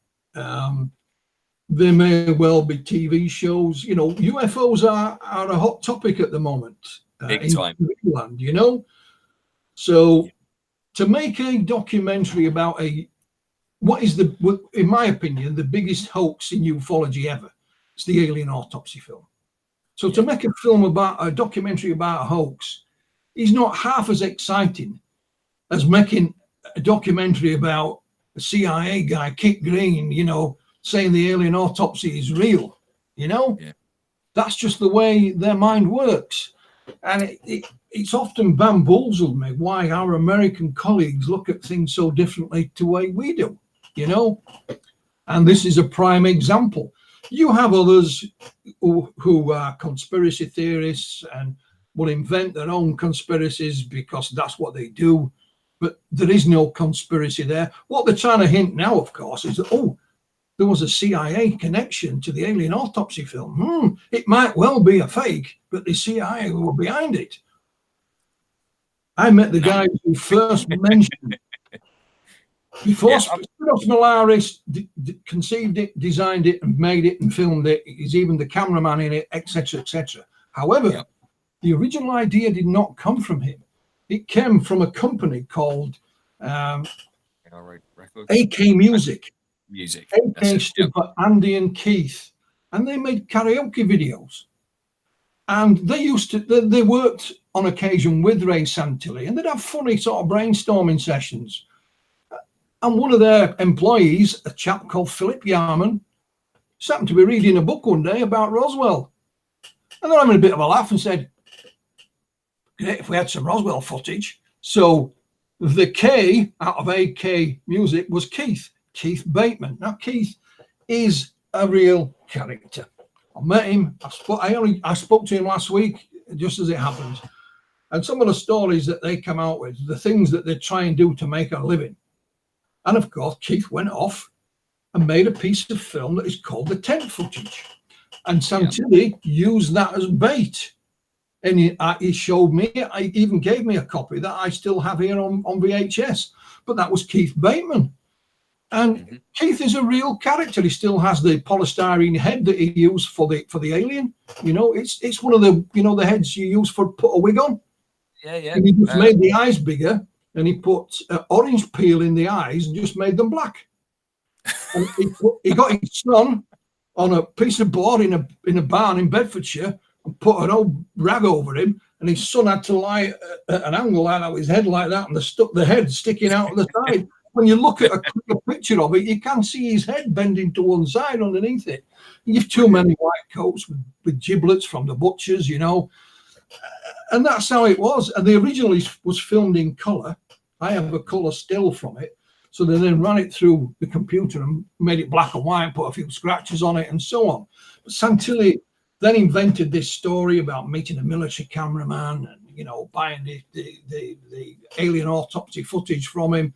There may well be TV shows. You know, UFOs are a hot topic at the moment. Big time. In Greenland, you know. So to make a documentary about what is in my opinion, the biggest hoax in ufology ever, it's the alien autopsy film. So to make a documentary about a hoax is not half as exciting as making a documentary about a CIA guy, Kit Green, you know, saying the alien autopsy is real, you know. That's just the way their mind works. And it's often bamboozled me why our American colleagues look at things so differently to the way we do, you know. And this is a prime example. You have others who are conspiracy theorists and will invent their own conspiracies because that's what they do. But there is no conspiracy there. What they're trying to hint now, of course, is that, there was a CIA connection to the alien autopsy film. It might well be a fake, but the CIA were behind it. I met the guy who first mentioned before Spiros Malaris conceived it, designed it, and made it and filmed it. He's even the cameraman in it, etc., etc. However, the original idea did not come from him. It came from a company called AK Music. AK stood for Andy and Keith, and they made karaoke videos. And they worked on occasion with Ray Santilli, and they'd have funny sort of brainstorming sessions. And one of their employees, a chap called Philip Yarman, just happened to be reading a book one day about Roswell. And they're having a bit of a laugh and said, great if we had some Roswell footage. So the K out of AK Music was Keith Bateman. Now, Keith is a real character. I met him. I spoke to him last week, just as it happens. And some of the stories that they come out with, the things that they try and do to make a living. And of course, Keith went off and made a piece of film that is called the tent footage. And Santilli used that as bait. And he showed me, he even gave me a copy that I still have here on VHS. But that was Keith Bateman. And Keith is a real character. He still has the polystyrene head that he used for the alien. You know, it's one of the, you know, the heads you use for put a wig on. Yeah, yeah. And he just made the eyes bigger, and he put orange peel in the eyes and just made them black. And he got his son on a piece of board in a barn in Bedfordshire and put an old rag over him, and his son had to lie at an angle like that with his head like that, and the head sticking out of the side. When you look at a picture of it, you can see his head bending to one side underneath it. You have too many white coats with giblets from the butchers, you know. And that's how it was. And they originally was filmed in colour. I have a colour still from it. So they then ran it through the computer and made it black and white, put a few scratches on it and so on. But Santilli then invented this story about meeting a military cameraman and, you know, buying the alien autopsy footage from him.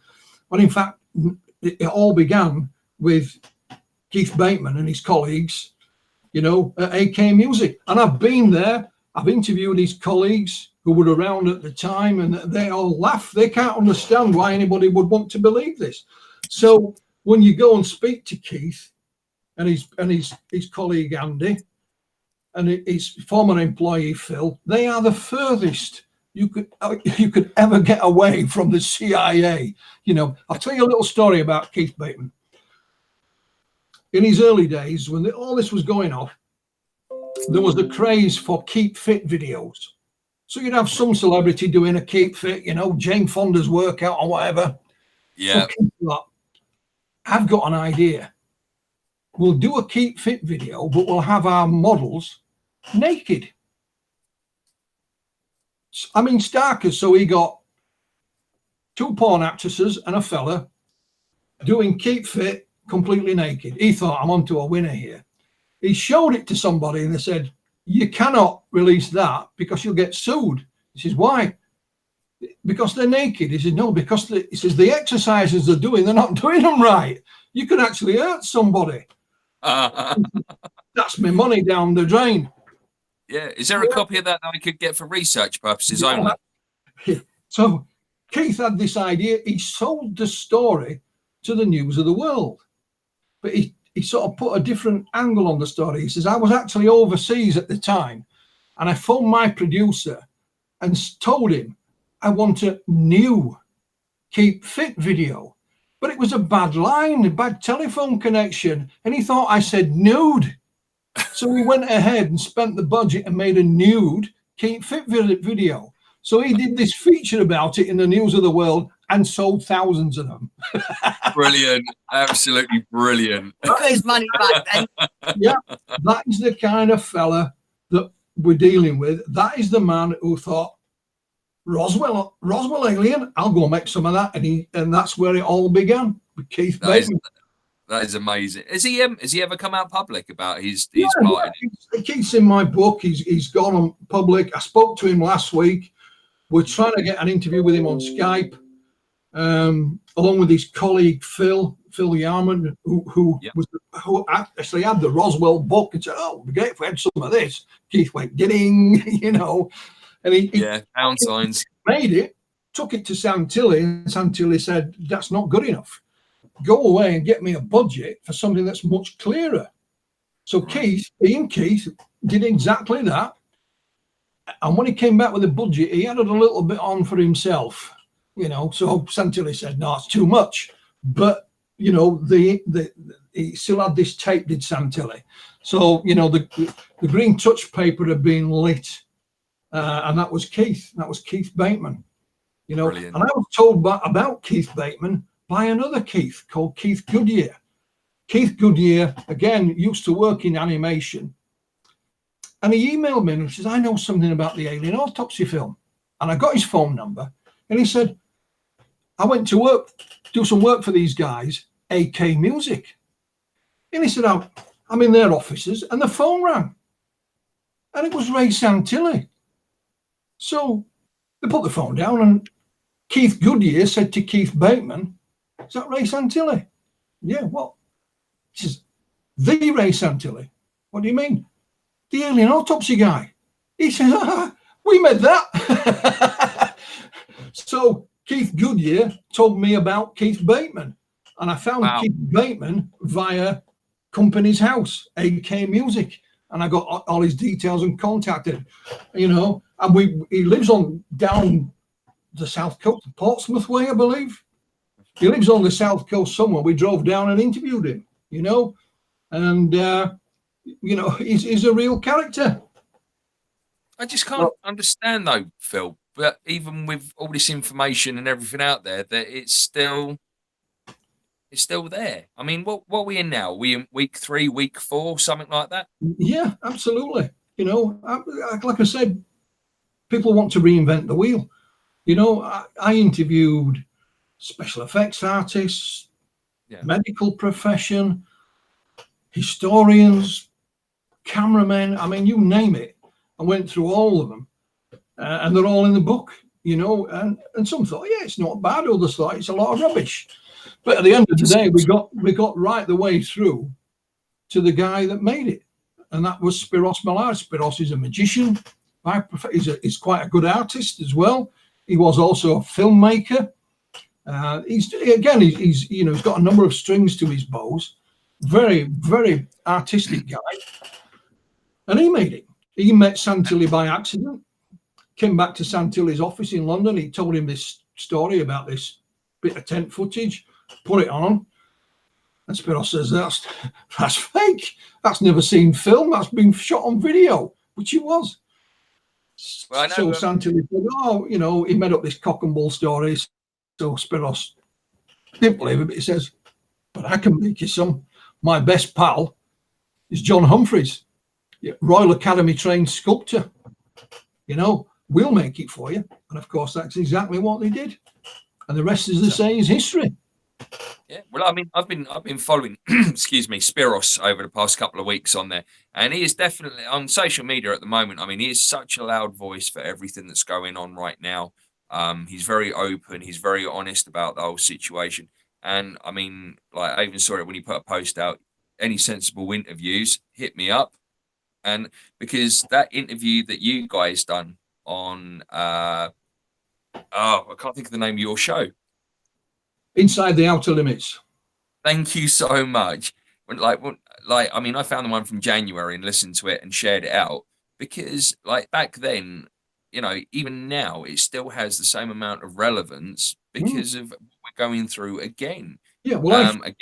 When in fact, it all began with Keith Bateman and his colleagues, you know, at AK Music. And I've been there. I've interviewed his colleagues who were around at the time, and they all laugh. They can't understand why anybody would want to believe this. So when you go and speak to Keith and his colleague Andy and his former employee Phil, they are the furthest you could ever get away from the CIA. You know, I'll tell you a little story about Keith Bateman. In his early days, when all this was going off, there was the craze for keep fit videos. So you'd have some celebrity doing a keep fit, you know, Jane Fonda's workout or whatever. Yeah. So I've got an idea. We'll do a keep fit video, but we'll have our models naked. I mean, starkers. So he got 2 porn actresses and a fella doing keep fit completely naked. He thought, I'm onto a winner here. He showed it to somebody and they said, you cannot release that because you'll get sued. He says, why? Because they're naked. He says, no, because he says the exercises they're doing, they're not doing them right. You could actually hurt somebody. That's my money down the drain. Yeah. Is there a copy of that I could get for research purposes only? So Keith had this idea. He sold the story to the News of the World. But he sort of put a different angle on the story. He says, I was actually overseas at the time, and I phoned my producer and told him I want a new keep fit video. But it was a bad line, a bad telephone connection, and he thought I said nude. So we went ahead and spent the budget and made a nude keep fit video. So he did this feature about it in the News of the World and sold thousands of them. Brilliant. Absolutely brilliant. Got his money back then. Yeah, that is the kind of fella that we're dealing with. That is the man who thought, Roswell alien, I'll go make some of that. And that's where it all began with Keith Bateman. That is amazing. Has he ever come out public about his part? Yeah, Keith's in my book. He's gone on public. I spoke to him last week. We're trying to get an interview with him on Skype, along with his colleague Phil Yarman, who actually had the Roswell book and said, "Oh, it'd be great if we had some of this." Keith went, "Ding," you know, and he pound signs. Made it, took it to Santilli, and Santilli said, "That's not good enough. Go away and get me a budget for something that's much clearer." So Keith, did exactly that. And when he came back with a budget, he added a little bit on for himself, you know. So Santilli said, "No, it's too much." But you know, he still had this tape, did Santilli. So you know, the green touch paper had been lit, and that was Keith. That was Keith Bateman. You know, Brilliant. And I was told about Keith Bateman by another Keith called Keith Goodyear. Keith Goodyear, again, used to work in animation. And he emailed me and he says, I know something about the alien autopsy film. And I got his phone number, and he said, I went to work, do some work for these guys, AK Music. And he said, I'm in their offices, and the phone rang. And it was Ray Santilli. So they put the phone down, and Keith Goodyear said to Keith Bateman, is that Ray Santilli? Yeah, what? He says, the Ray Santilli. What do you mean? The alien autopsy guy. He says, we made that. So Keith Goodyear told me about Keith Bateman, and I found Keith Bateman via Company's House, AK Music, and I got all his details and contacted, and he lives on down the south coast, Portsmouth way, I believe. He lives on the south coast somewhere. We drove down and interviewed him, and he's a real character. I just can't understand though, Phil, but even with all this information and everything out there, that it's still there. I mean, what are we in now? Are we in week 3, week 4, something like that? Yeah, absolutely. Like I said, people want to reinvent the wheel. I interviewed special effects artists, medical profession, historians, cameramen. I mean, you name it. I went through all of them, and they're all in the book, and some thought, yeah, it's not bad. Others thought it's a lot of rubbish. But at the end of the day, we got right the way through to the guy that made it, and that was Spiros Malaris. Spiros is a magician. He's quite a good artist as well. He was also a filmmaker. He's got a number of strings to his bows. Very, very artistic guy, and he made it. He met Santilli by accident. Came back to Santilli's office in London. He told him this story about this bit of tent footage. Put it on, and Spiros says that's fake. That's never seen film. That's been shot on video, which it was. Well, so Santilli said, he made up this cock and bull story. So Spiros didn't believe it, but he says, but I can make you some. My best pal is John Humphreys, Royal Academy trained sculptor. We'll make it for you. And of course, that's exactly what they did. And the rest, as they say, is history. Yeah, well, I mean, I've been following, Spiros over the past couple of weeks on there, and he is definitely on social media at the moment. I mean, he is such a loud voice for everything that's going on right now. He's very open. He's very honest about the whole situation. And I mean, like, I even saw it when he put a post out. Any sensible interviews, hit me up. And because that interview that you guys done on, I can't think of the name of your show. Inside the Outer Limits. Thank you so much. I mean, I found the one from January and listened to it and shared it out because, like, back then, even now, it still has the same amount of relevance because of what we're going through again. Yeah, well, I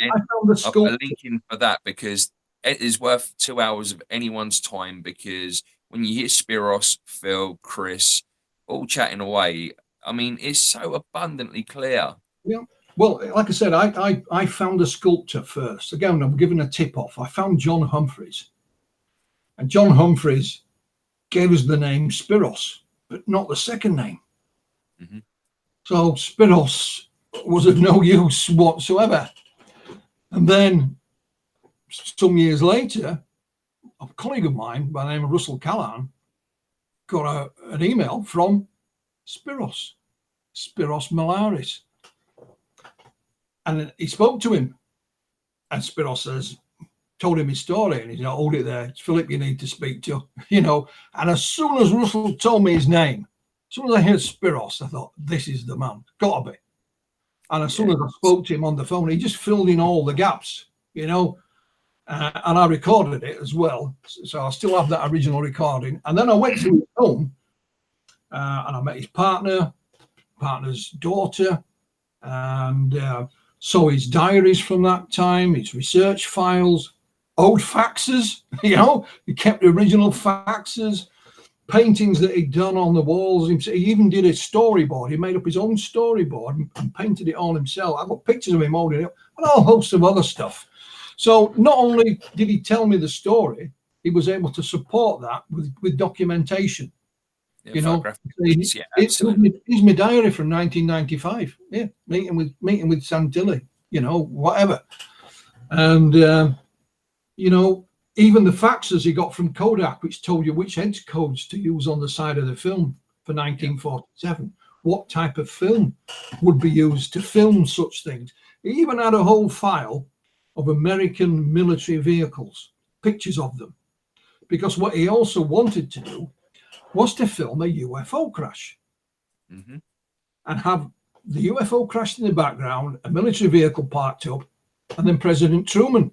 put a link in for that because it is worth 2 hours of anyone's time, because when you hear Spiros, Phil, Chris, all chatting away, I mean, it's so abundantly clear. Yeah. Well, like I said, I found a sculptor first. Again, I'm giving a tip off. I found John Humphreys. And John Humphreys gave us the name Spiros, but not the second name. Mm-hmm. So Spiros was of no use whatsoever. And then some years later, a colleague of mine by the name of Russell Callahan got an email from Spiros Malaris. And he spoke to him, and Spiros told him his story, and he's hold it there. It's Philip you need to speak to, And as soon as Russell told me his name, as soon as I heard Spiros, I thought, this is the man, gotta be. And as soon as I spoke to him on the phone, he just filled in all the gaps, and I recorded it as well. So I still have that original recording. And then I went to his home, and I met his partner's daughter, and saw his diaries from that time, his research files, old faxes, he kept the original faxes, paintings that he'd done on the walls. He even did a storyboard. He made up his own storyboard and painted it all himself. I've got pictures of him holding it up and a whole host of other stuff. So not only did he tell me the story, he was able to support that with documentation. Yeah, you know, photographic pictures, yeah, absolutely. it's my diary from 1995. Yeah, meeting with Santilli, you know, whatever. And you know, even the faxes he got from Kodak, which told you which edge codes to use on the side of the film for 1947, what type of film would be used to film such things. He even had a whole file of American military vehicles, pictures of them, because what he also wanted to do was to film a UFO crash Mm-hmm. and have the UFO crash in the background, a military vehicle parked up, and then President Truman.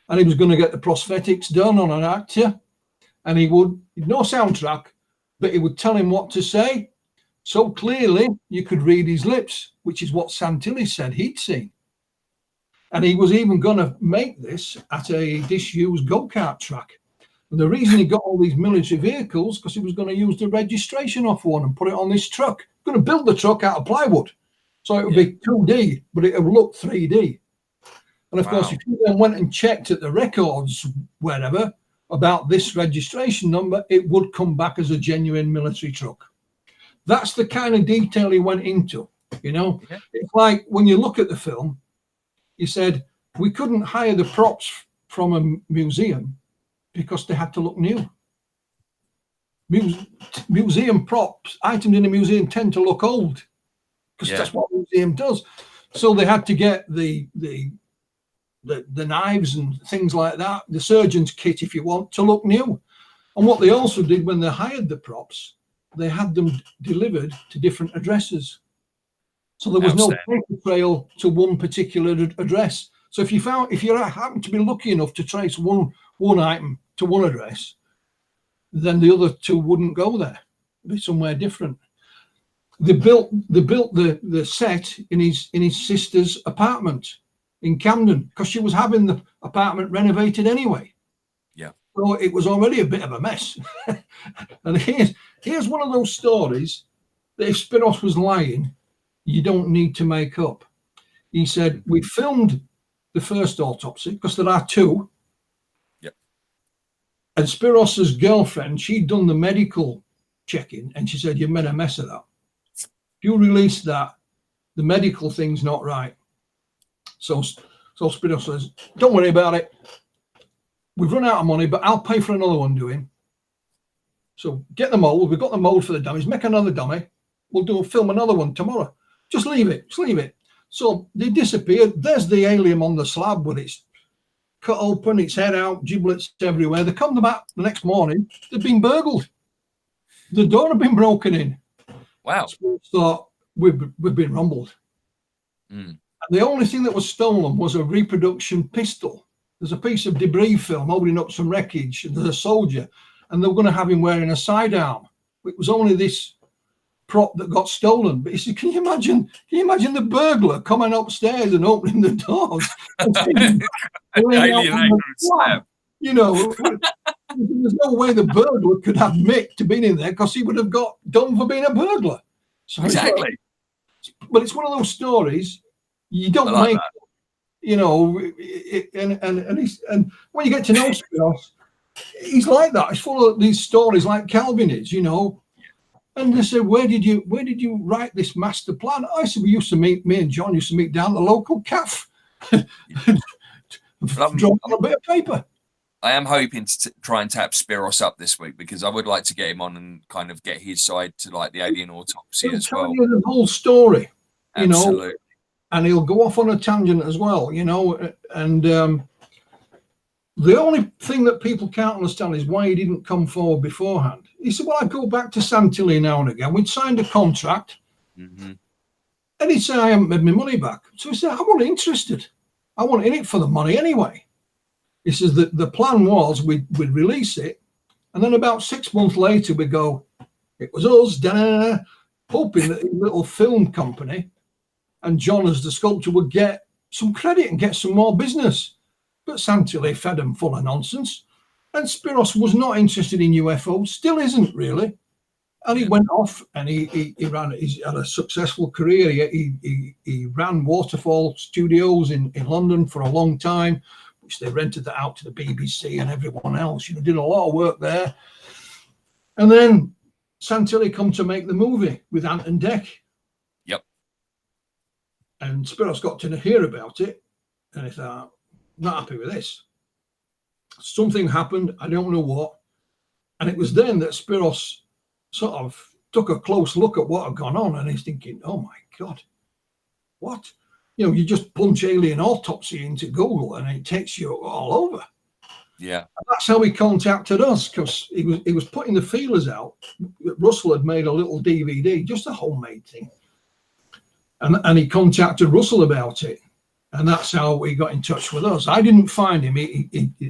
And he was going to get the prosthetics done on an actor, and he'd no soundtrack, but he would tell him what to say. So clearly you could read his lips, which is what Santilli said he'd seen. And he was even going to make this at a disused go-kart track. And the reason he got all these military vehicles, because he was going to use the registration off one and put it on this truck. Going to build the truck out of plywood. So it would be 2D, but it would look 3D. And of course, if you then went and checked at the records, wherever, about this registration number, it would come back as a genuine military truck. That's the kind of detail he went into, you know. Yeah. It's like when you look at the film, he said, we couldn't hire the props from a museum because they had to look new. Museum props, items in a museum tend to look old because that's what a museum does. So they had to get the knives and things like that, the surgeon's kit, if you want, to look new. And what they also did when they hired the props, they had them delivered to different addresses. So there was no paper trail to one particular address. So if you happen to be lucky enough to trace one item to one address, then the other two wouldn't go there. It'd be somewhere different. They built the set in his sister's apartment in Camden because she was having the apartment renovated anyway. Yeah. So it was already a bit of a mess. And here's one of those stories that if Spiros was lying, you don't need to make up. He said, we filmed the first autopsy because there are two. Yep. And Spiros's girlfriend, she'd done the medical check-in and she said, you made a mess of that. If you release that, the medical thing's not right. So Spiros says, don't worry about it. We've run out of money, but I'll pay for another one doing. So get the mold. We've got the mold for the dummies. Make another dummy. We'll film another one tomorrow. Just leave it. So they disappeared. There's the alien on the slab with its cut open, its head out, giblets everywhere. They come back the next morning. They've been burgled. The door had been broken in. Wow. So thought, we've been rumbled. Mm. The only thing that was stolen was a reproduction pistol. There's a piece of debris film holding up some wreckage. There's a soldier, and they were going to have him wearing a sidearm. It was only this prop that got stolen. But he said, can you imagine the burglar coming upstairs and opening the doors? You know, there's no way the burglar could have Mick to be in there because he would have got done for being a burglar. So exactly. But it's one of those stories you don't like make, that. You know, and when you get to know Spiros, he's like that. He's full of these stories like Calvin is, you know. And they said, where did you write this master plan? I said, me and John used to meet down the local cafe. Draw on a bit of paper. I am hoping to try and tap Spiros up this week because I would like to get him on and kind of get his side to like the alien autopsy as well. You the whole story, you Absolutely. know, and he'll go off on a tangent as well, you know. And the only thing that people can't understand is why he didn't come forward beforehand. He said, well, I go back to Santilli now and again. We'd signed a contract. Mm-hmm. And he'd say, I haven't made my money back. So he said, I wasn't interested. I wasn't in it for the money anyway. He says that the plan was we'd release it. And then about 6 months later, we go, it was us, hoping that his little film company and John as the sculptor would get some credit and get some more business. But Santilli fed him full of nonsense. And Spiros was not interested in UFOs, still isn't really. And he went off and he had a successful career. He ran Waterfall Studios in London for a long time, which they rented that out to the BBC and everyone else. You know, did a lot of work there. And then Santilli come to make the movie with Ant and Dec. Yep. And Spiros got to hear about it, and he thought, not happy with this. Something happened, I don't know what. And it was then that Spiros sort of took a close look at what had gone on, and he's thinking, oh my God, what? You know, you just punch alien autopsy into Google and it takes you all over. Yeah. And that's how he contacted us, because he was putting the feelers out. Russell had made a little DVD, just a homemade thing. And he contacted Russell about it. And that's how he got in touch with us. I didn't find him.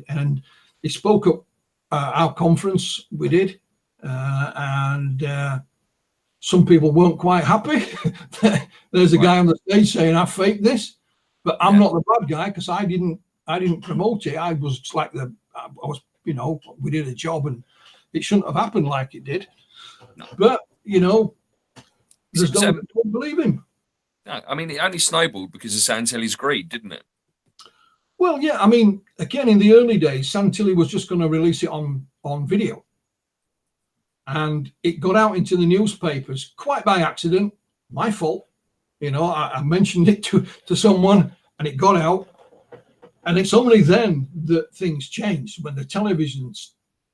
And he spoke at our conference we did. And some people weren't quite happy. There's a guy on the stage saying, I faked this. But I'm not the bad guy, because I didn't promote it. I was like you know, we did a job and it shouldn't have happened like it did. No. But, you know, there's no one that don't believe him. No, I mean, it only snowballed because of Santilli's greed, didn't it? Well, yeah, I mean, again, in the early days, Santilli was just going to release it on video. And it got out into the newspapers quite by accident, my fault. You know, I mentioned it to someone and it got out. And it's only then that things changed, when the televisions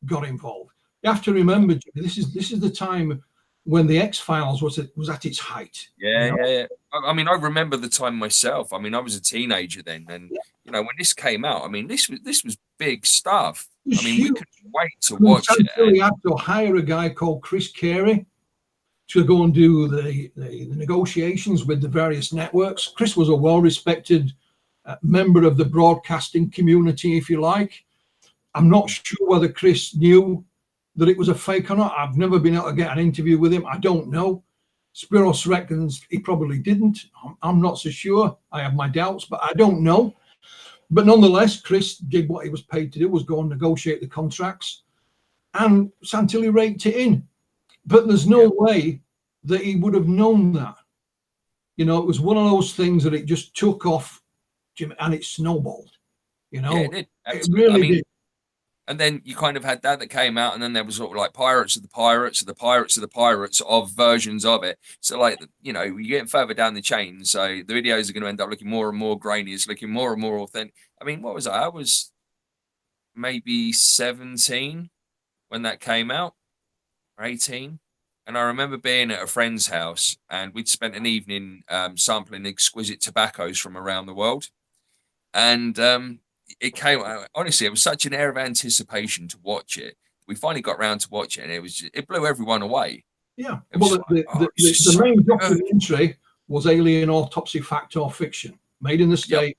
got involved. You have to remember, this is the time when the X-Files was at its height. Yeah, you know? yeah. I mean, I remember the time myself. I mean, I was a teenager then, and you know, when this came out, I mean, this was big stuff. I mean, we couldn't wait to watch it. We had to hire a guy called Chris Carey to go and do the negotiations with the various networks. Chris was a well-respected member of the broadcasting community, if you like. I'm not sure whether Chris knew that it was a fake or not. I've never been able to get an interview with him. I don't know. Spiros reckons he probably didn't. I'm not so sure. I have my doubts, but I don't know. But nonetheless, Chris did what he was paid to do, was go and negotiate the contracts. And Santilli raked it in. But there's no way that he would have known that. You know, it was one of those things that it just took off, Jim, and it snowballed. You know, it did. It really did. And then you kind of had that came out, and then there was sort of like Pirates of the Pirates of the Pirates of the Pirates of versions of it. So like, you know, you get further down the chain, so the videos are going to end up looking more and more grainy. It's looking more and more authentic. I mean, what was I was maybe 17 when that came out, or 18. And I remember being at a friend's house, and we'd spent an evening sampling exquisite tobaccos from around the world. And it came, honestly, it was such an air of anticipation to watch it. We finally got around to watch it, and it blew everyone away. Yeah. Well, the main documentary was Alien Autopsy, Fact or Fiction, made in the States.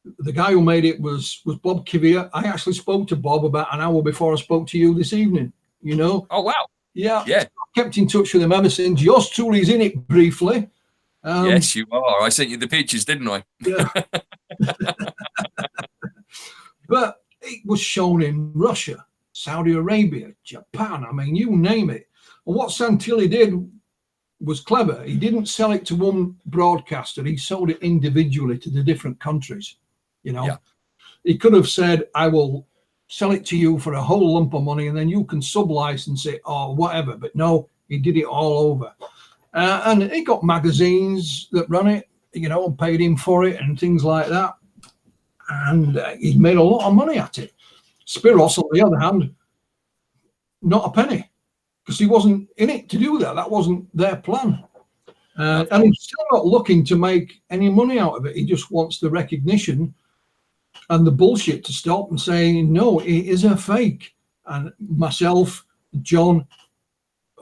Yep. The guy who made it was Bob Kivier. I actually spoke to Bob about an hour before I spoke to you this evening, you know. Oh, wow. Yeah. I kept in touch with him ever since. Yours truly's in it briefly. Yes, you are. I sent you the pictures, didn't I? Yeah. But it was shown in Russia, Saudi Arabia, Japan. I mean, you name it. And what Santilli did was clever. He didn't sell it to one broadcaster. He sold it individually to the different countries. You know, he could have said, I will sell it to you for a whole lump of money, and then you can sub-license it or whatever. But no, he did it all over. And he got magazines that run it, you know, and paid him for it and things like that. And he made a lot of money at it. Spiros, on the other hand, not a penny, because he wasn't in it to do that. That wasn't their plan. And he's still not looking to make any money out of it. He just wants the recognition and the bullshit to stop, and saying, no, it is a fake. And myself, John,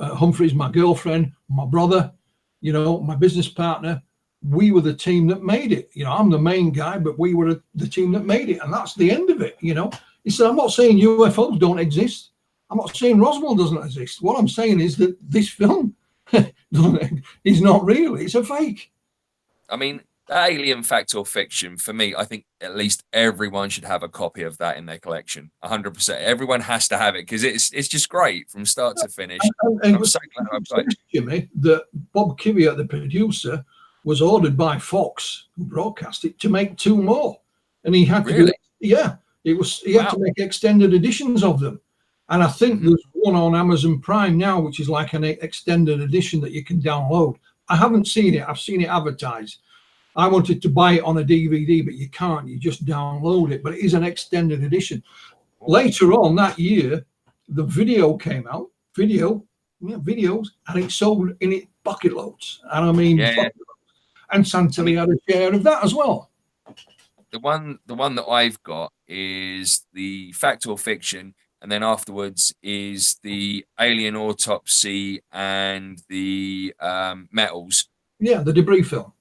Humphreys, my girlfriend, my brother, you know, my business partner, we were the team that made it. You know, I'm the main guy, but we were the team that made it. And that's the end of it, you know. He said, I'm not saying UFOs don't exist. I'm not saying Roswell doesn't exist. What I'm saying is that this film is not real. It's a fake. I mean, Alien Fact or Fiction, for me, I think at least everyone should have a copy of that in their collection. 100%. Everyone has to have it, because it's just great from start to finish. And I'm so glad I've got it. Jimmy, that Bob Kivier, the producer, was ordered by Fox, who broadcast it, to make 2 more. And he had to do it. Yeah. He had to make extended editions of them. And I think there's one on Amazon Prime now, which is like an extended edition that you can download. I haven't seen it. I've seen it advertised. I wanted to buy it on a DVD, but you can't. You just download it. But it is an extended edition. Later on that year, the video came out. Videos, and it sold in it bucket loads. And I mean, bucket loads. And Santilli had a share of that as well. The one that I've got is the Fact or Fiction, and then afterwards is the Alien Autopsy and the Metals. Yeah, the debris film.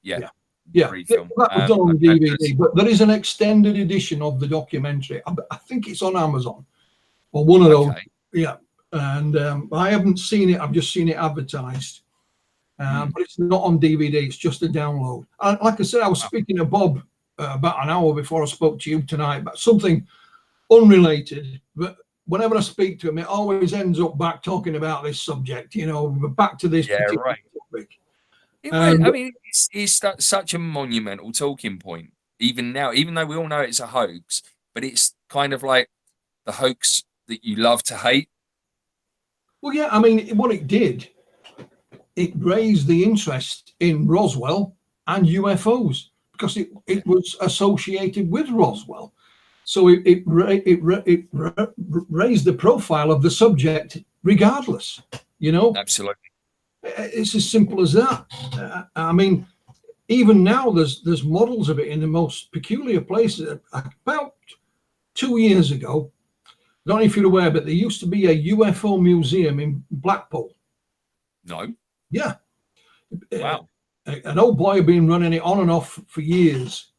Yeah. Debris film. That was done on DVD, but there is an extended edition of the documentary. I think it's on Amazon or one of those. Yeah, and I haven't seen it. I've just seen it advertised. But it's not on DVD. It's just a download. And like I said, I was speaking to Bob about an hour before I spoke to you tonight about something unrelated. But whenever I speak to him, it always ends up back talking about this subject. You know, back to this particular topic. I mean, it's such a monumental talking point. Even now, even though we all know it's a hoax, but it's kind of like the hoax that you love to hate. Well, yeah, I mean, what it did, it raised the interest in Roswell and UFOs because it was associated with Roswell. So it raised the profile of the subject regardless, you know? Absolutely. It's as simple as that. I mean, even now there's models of it in the most peculiar places. About 2 years ago, I don't know if you're aware, but there used to be a UFO museum in Blackpool. No. Yeah. Wow. An old boy had been running it on and off for years,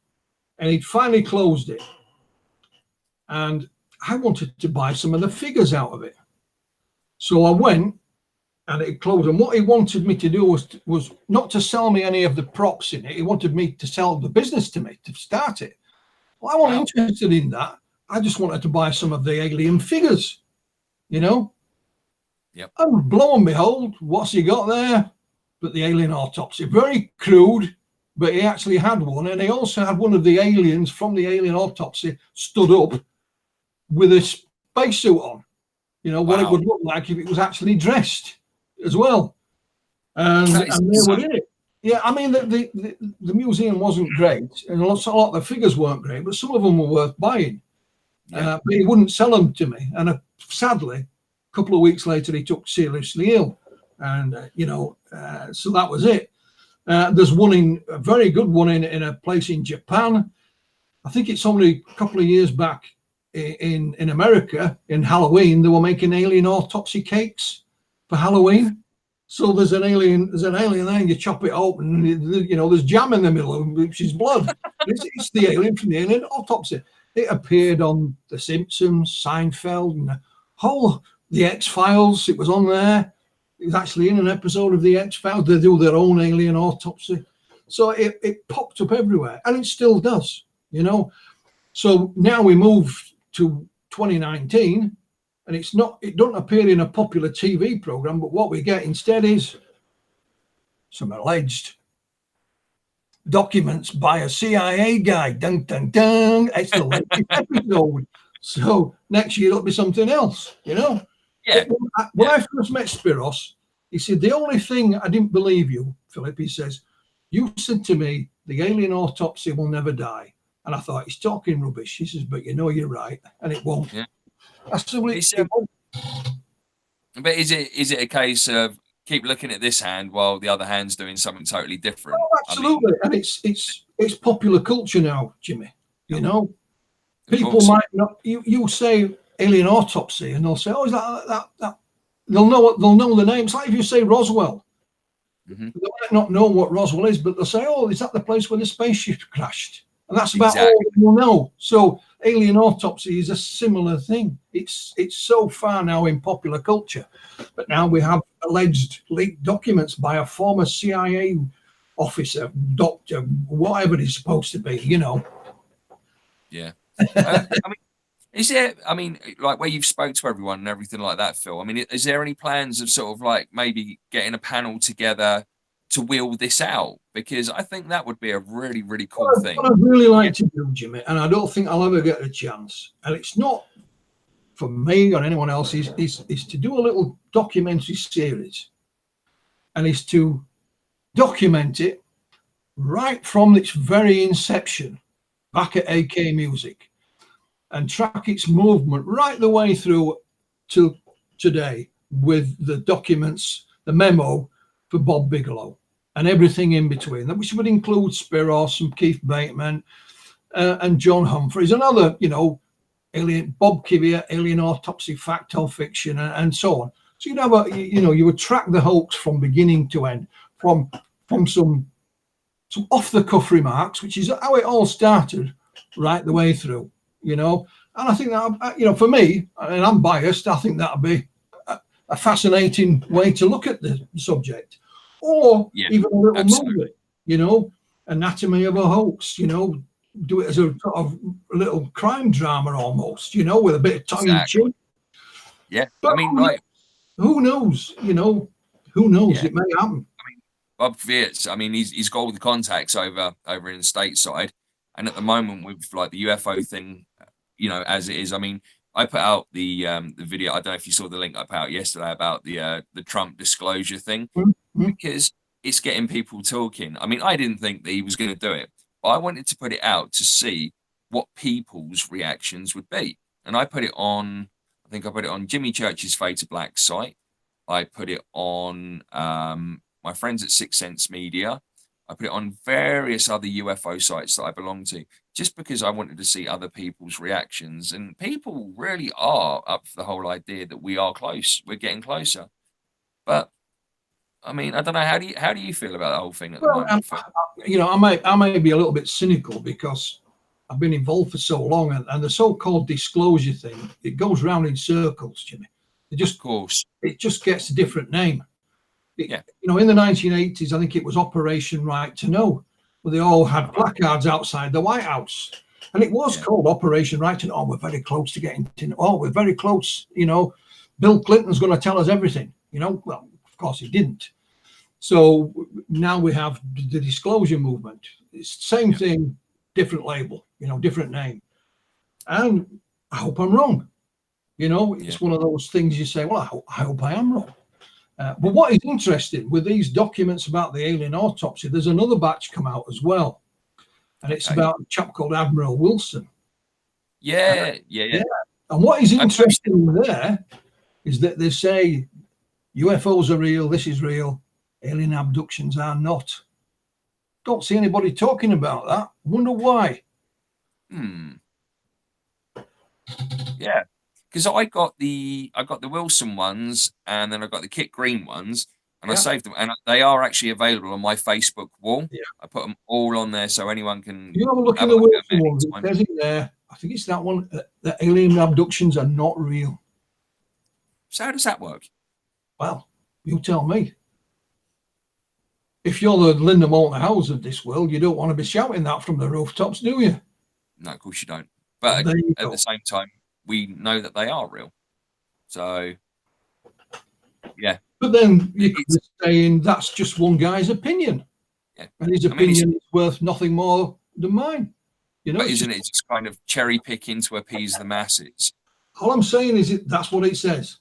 and he'd finally closed it. And I wanted to buy some of the figures out of it. So I went, and it closed. And what he wanted me to do was not to sell me any of the props in it. He wanted me to sell the business to me, to start it. Well, I wasn't interested in that. I just wanted to buy some of the alien figures, you know? Yep. And lo and behold, what's he got there? But the alien autopsy. Very crude, but he actually had one. And he also had one of the aliens from the alien autopsy stood up with a spacesuit on. You know, what it would look like if it was actually dressed as well. And they were in it. Yeah, I mean, the museum wasn't great. And a lot of the figures weren't great, but some of them were worth buying. But he wouldn't sell them to me. And sadly, a couple of weeks later, he took seriously ill. And, you know, so that was it. There's a very good one in a place in Japan. I think it's only a couple of years back in America, in Halloween, they were making alien autopsy cakes for Halloween. So there's an alien there, and you chop it open, and, you know, there's jam in the middle, which is blood. It's the alien from the alien autopsy. It appeared on The Simpsons, Seinfeld, and the X-Files. It was on there. It was actually in an episode of the X-Files. They do their own alien autopsy. So it popped up everywhere, and it still does, you know. So now we move to 2019, and it doesn't appear in a popular TV program, but what we get instead is some alleged documents by a CIA guy. Dun, dun, dun. It's the latest episode. So next year it'll be something else, you know? Yeah. When I first met Spiros, he said, the only thing I didn't believe you, Philip, he says, you said to me, the alien autopsy will never die. And I thought, he's talking rubbish. He says, but you know you're right, and it won't. Yeah. It won't. But is it a case of keep looking at this hand while the other hand's doing something totally different? Oh, absolutely. I mean, and it's popular culture now, Jimmy. You know, people might not. You say alien autopsy, and they'll say, "Oh, is that?" They'll know the name. It's like if you say Roswell. Mm-hmm. They might not know what Roswell is, but they'll say, "Oh, is that the place where the spaceship crashed?" And that's about all you'll know. So alien autopsy is a similar thing. It's so far now in popular culture. But now we have alleged leaked documents by a former CIA officer, doctor, whatever he's supposed to be, you know. Yeah. I mean, is there, like where you've spoke to everyone and everything like that, Phil, I mean, is there any plans of sort of like maybe getting a panel together to wheel this out? Because I think that would be a really, really cool thing. What I'd really like to do, Jimmy, and I don't think I'll ever get a chance, and it's not for me or anyone else is to do a little documentary series, and is to document it right from its very inception back at AK Music, and track its movement right the way through to today, with the documents, the memo for Bob Bigelow and everything in between, which would include Spiros and Keith Bateman and John Humphreys and other, alien, Bob Kivier, Alien Autopsy, Fact or Fiction, and so on. So you'd have you would track the hoax from beginning to end, from some off the cuff remarks, which is how it all started, right the way through, And I think that, for me, and I'm biased, I think that'd be a fascinating way to look at the subject. Or even a little movie, Anatomy of a Hoax, do it as a sort of little crime drama almost, with a bit of tongue in cheek. Yeah, but I mean, like, who knows? Who knows? Yeah. It may happen. I mean, Bob Fiertz, I mean, he's got all the contacts over in stateside, and at the moment with like the UFO thing, as it is. I mean, I put out the video. I don't know if you saw the link I put out yesterday about the Trump disclosure thing, because it's getting people talking. I mean, I didn't think that he was going to do it, but I wanted to put it out to see what people's reactions would be. And I put it on, I think I put it on Jimmy Church's Fade to Black site. I put it on my friends at Sixth Sense Media. I put it on various other UFO sites that I belong to, just because I wanted to see other people's reactions. And people really are up for the whole idea that we are close. We're getting closer. But I mean, I don't know. How do you feel about the whole thing at the moment? I may be a little bit cynical because I've been involved for so long, and the so-called disclosure thing, it goes round in circles, Jimmy. It just gets a different name. In the 1980s, I think it was Operation Right to Know, where they all had placards outside the White House. And it was called Operation Right to Know. Oh, we're very close to getting to know. Oh, we're very close. Bill Clinton's going to tell us everything. Well, of course he didn't. So now we have the disclosure movement. It's the same thing, different label, different name. And I hope I'm wrong. It's one of those things you say, well, I hope I am wrong. But what is interesting with these documents about the alien autopsy, there's another batch come out as well. And it's about a chap called Admiral Wilson. Yeah. And what is interesting there is that they say UFOs are real, this is real, alien abductions are not. Don't see anybody talking about that. Wonder why. Yeah. Because I got the Wilson ones, and then I got the Kit Green ones, and I saved them, and they are actually available on my Facebook wall. Yeah. I put them all on there so anyone can. You have a look at the Wilson ones. It says it there. I think it's that one. That alien abductions are not real. So how does that work? Well, you tell me. If you're the Linda Moulton Howes of this world, you don't want to be shouting that from the rooftops, do you? No, of course you don't. But at the same time, we know that they are real. So, yeah. But then you could be saying that's just one guy's opinion. Yeah. And his opinion is worth nothing more than mine. But isn't it just kind of cherry picking to appease the masses? All I'm saying is that's what it says.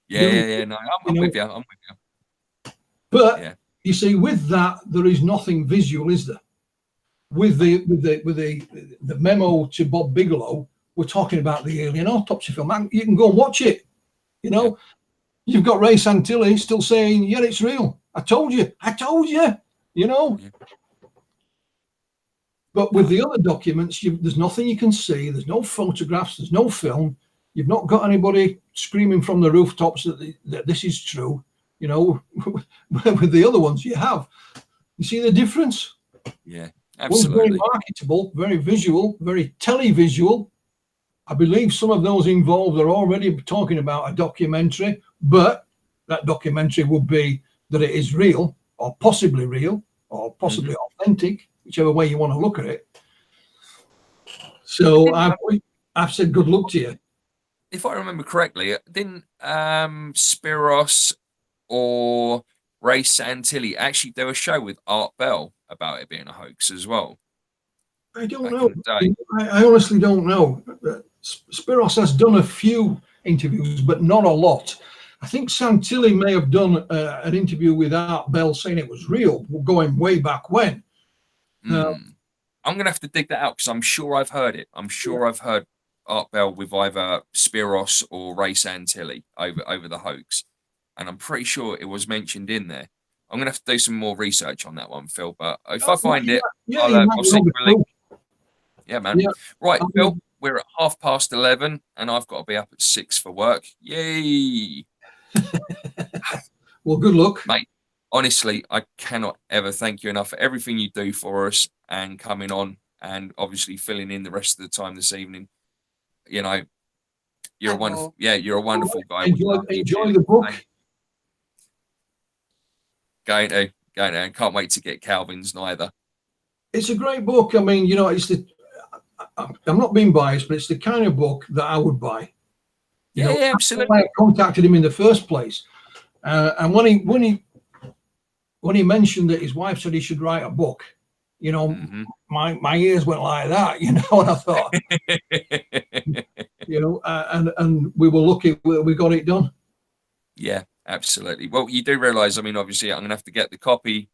Yeah. No, I'm with you. But you see, with that, there is nothing visual, is there? With the memo to Bob Bigelow, we're talking about the alien autopsy film. And you can go and watch it. You've got Ray Santilli still saying, "Yeah, it's real. I told you. But with the other documents, there's nothing you can see. There's no photographs. There's no film. You've not got anybody screaming from the rooftops that this is true. With the other ones, you have. You see the difference? Yeah, absolutely. One's very marketable, very visual, very televisual. I believe some of those involved are already talking about a documentary, but that documentary would be that it is real or possibly authentic, whichever way you want to look at it. So I've said good luck to you. If I remember correctly, didn't Spiros or Ray Santilli actually do a show with Art Bell about it being a hoax as well? I don't know. I honestly don't know. Spiros has done a few interviews, but not a lot. I think Santilli may have done an interview with Art Bell saying it was real, going way back when. I'm going to have to dig that out because I'm sure I've heard it. I'm sure I've heard Art Bell with either Spiros or Ray Santilli over the hoax. And I'm pretty sure it was mentioned in there. I'm going to have to do some more research on that one, Phil. But if I find it, I'll send you a link. Yeah, man. Yeah. Right, Phil, we're at 11:30 and I've got to be up at 6 for work. Yay. Well, good luck. Mate, honestly, I cannot ever thank you enough for everything you do for us and coming on and obviously filling in the rest of the time this evening. You know, you're a wonderful, you're a wonderful guy. Enjoy the book. Going to, and can't wait to get Calvin's neither. It's a great book. I mean, you know, I'm not being biased, but it's the kind of book that I would buy. Yeah, absolutely. I contacted him in the first place, and when he mentioned that his wife said he should write a book, you know, my ears went like that, you know, and I thought, you know, and we were lucky we got it done. Yeah, absolutely. Well, you do realize, I mean, obviously, I'm gonna have to get the copy,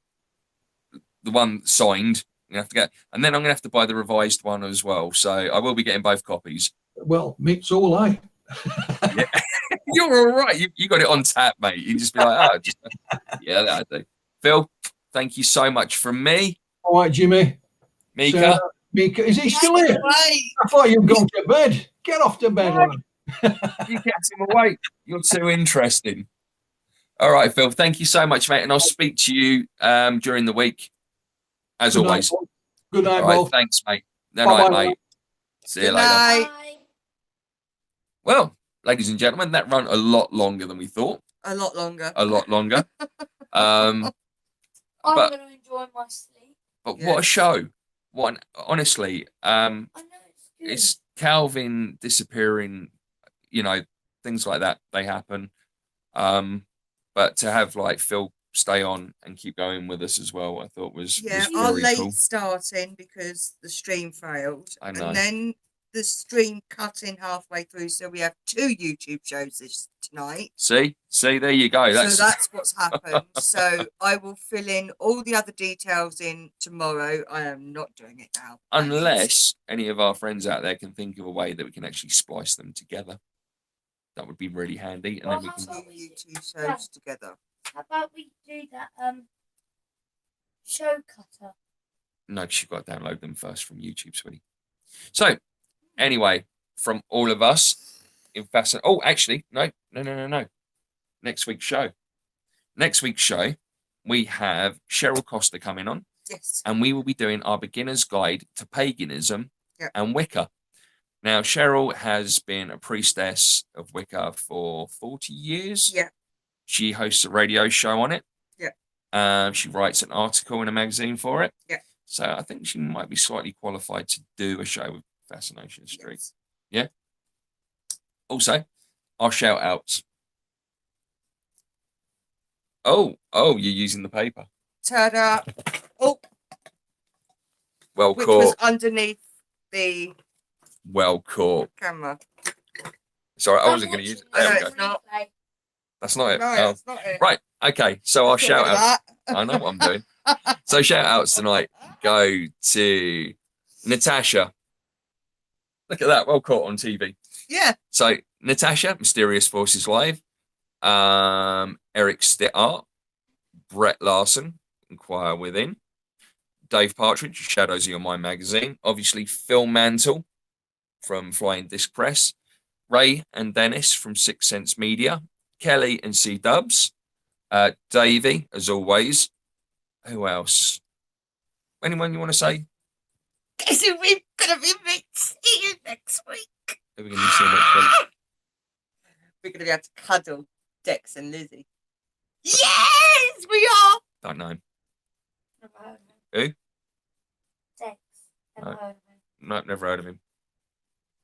the one signed. I'm gonna have to get, and then I'm gonna have to buy the revised one as well. So I will be getting both copies. Well, so will I. Yeah. You're all right. You got it on tap, mate. You just be like, oh, yeah, that I do. Phil, thank you so much from me. All right, Jimmy. Mika. Mika, is he still here? I thought you'd gone to bed. Get off to bed. You kept him awake. You're too interesting. All right, Phil. Thank you so much, mate. And I'll speak to you during the week, as always. Good night, all right, both. thanks, mate. Good night, mate. See you later. Bye. Well, ladies and gentlemen, that ran a lot longer than we thought. A lot longer. A lot longer. I'm going to enjoy my sleep. But what a show. Honestly, I know it's Calvin disappearing, you know, things like that, they happen. But to have like Phil stay on and keep going with us as well, I thought was our very late cool. starting because the stream failed. I know. And then the stream cut in halfway through, so we have 2 YouTube shows tonight. See, there you go. So that's what's happened. So I will fill in all the other details in tomorrow. I am not doing it now. Unless any of our friends out there can think of a way that we can actually splice them together. That would be really handy. And then we can do YouTube shows together. How about we do that show cutter? No, because you've got to download them first from YouTube, sweetie. So, anyway, from all of us in Fascination. Oh, actually, no. Next week's show, we have Cheryl Costa coming on. Yes. And we will be doing our beginner's guide to paganism and Wicca. Now, Cheryl has been a priestess of Wicca for 40 years. Yeah. She hosts a radio show on it. Yeah. She writes an article in a magazine for it. Yeah. So I think she might be slightly qualified to do a show with Fascination Street. Yes. Yeah. Also, our shout outs. Oh, you're using the paper. Ta-da. Oh. Well Which caught. was underneath the Well caught. camera. Sorry, I wasn't going to use it. There we go. It's not. That's not it. No, Oh. that's not it. Right. Okay. So our shout outs. I know what I'm doing. So shout outs tonight go to Natasha. Look at that. Well caught on TV. Yeah. So Natasha, Mysterious Forces Live. Erik Stitt Art. Brett Larson, Inquire Within. Dave Partridge, Shadows of Your Mind magazine. Obviously, Phil Mantle from Flying Disc Press. Ray and Dennis from Sixth Sense Media. Kelly and C Dubs. Davey, as always. Who else? Anyone you want to say? Guess who we're going to be seeing next week? Who are we going to be seeing next week? We're going to be able to cuddle Dex and Lizzie. Yes, we are. Don't know. Never heard of him. Who? Dex. Never heard of him. No, never heard of him.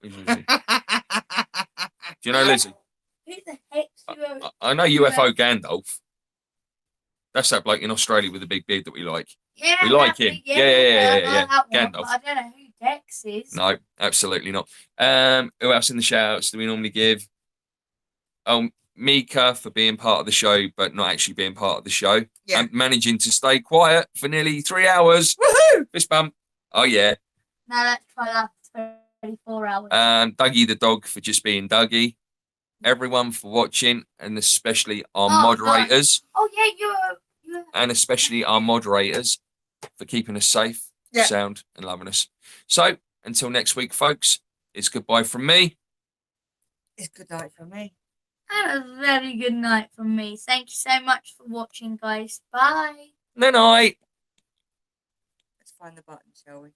Who's Lizzie? Do you know Lizzie? Who the heck's UFO? I know UFO Gandalf. That's that bloke in Australia with the big beard that we like. Yeah, we like him. Yeah. That one, Gandalf. but I don't know who Dex exes. No, absolutely not. Who else in the shout-outs do we normally give? Oh, Mika for being part of the show, but not actually being part of the show. Yeah. And managing to stay quiet for nearly 3 hours. Woohoo! Fist bump. Oh, yeah. Now let's try that for 24 hours. Dougie the dog for just being Dougie. Everyone for watching, and especially our Oh, moderators. Oh, yeah, you're... And especially our moderators for keeping us safe, Yeah. sound, and loving us. So, until next week, folks, it's goodbye from me. It's good night for me. And a very good night from me. Thank you so much for watching, guys. Bye. Night night. Let's find the button, shall we?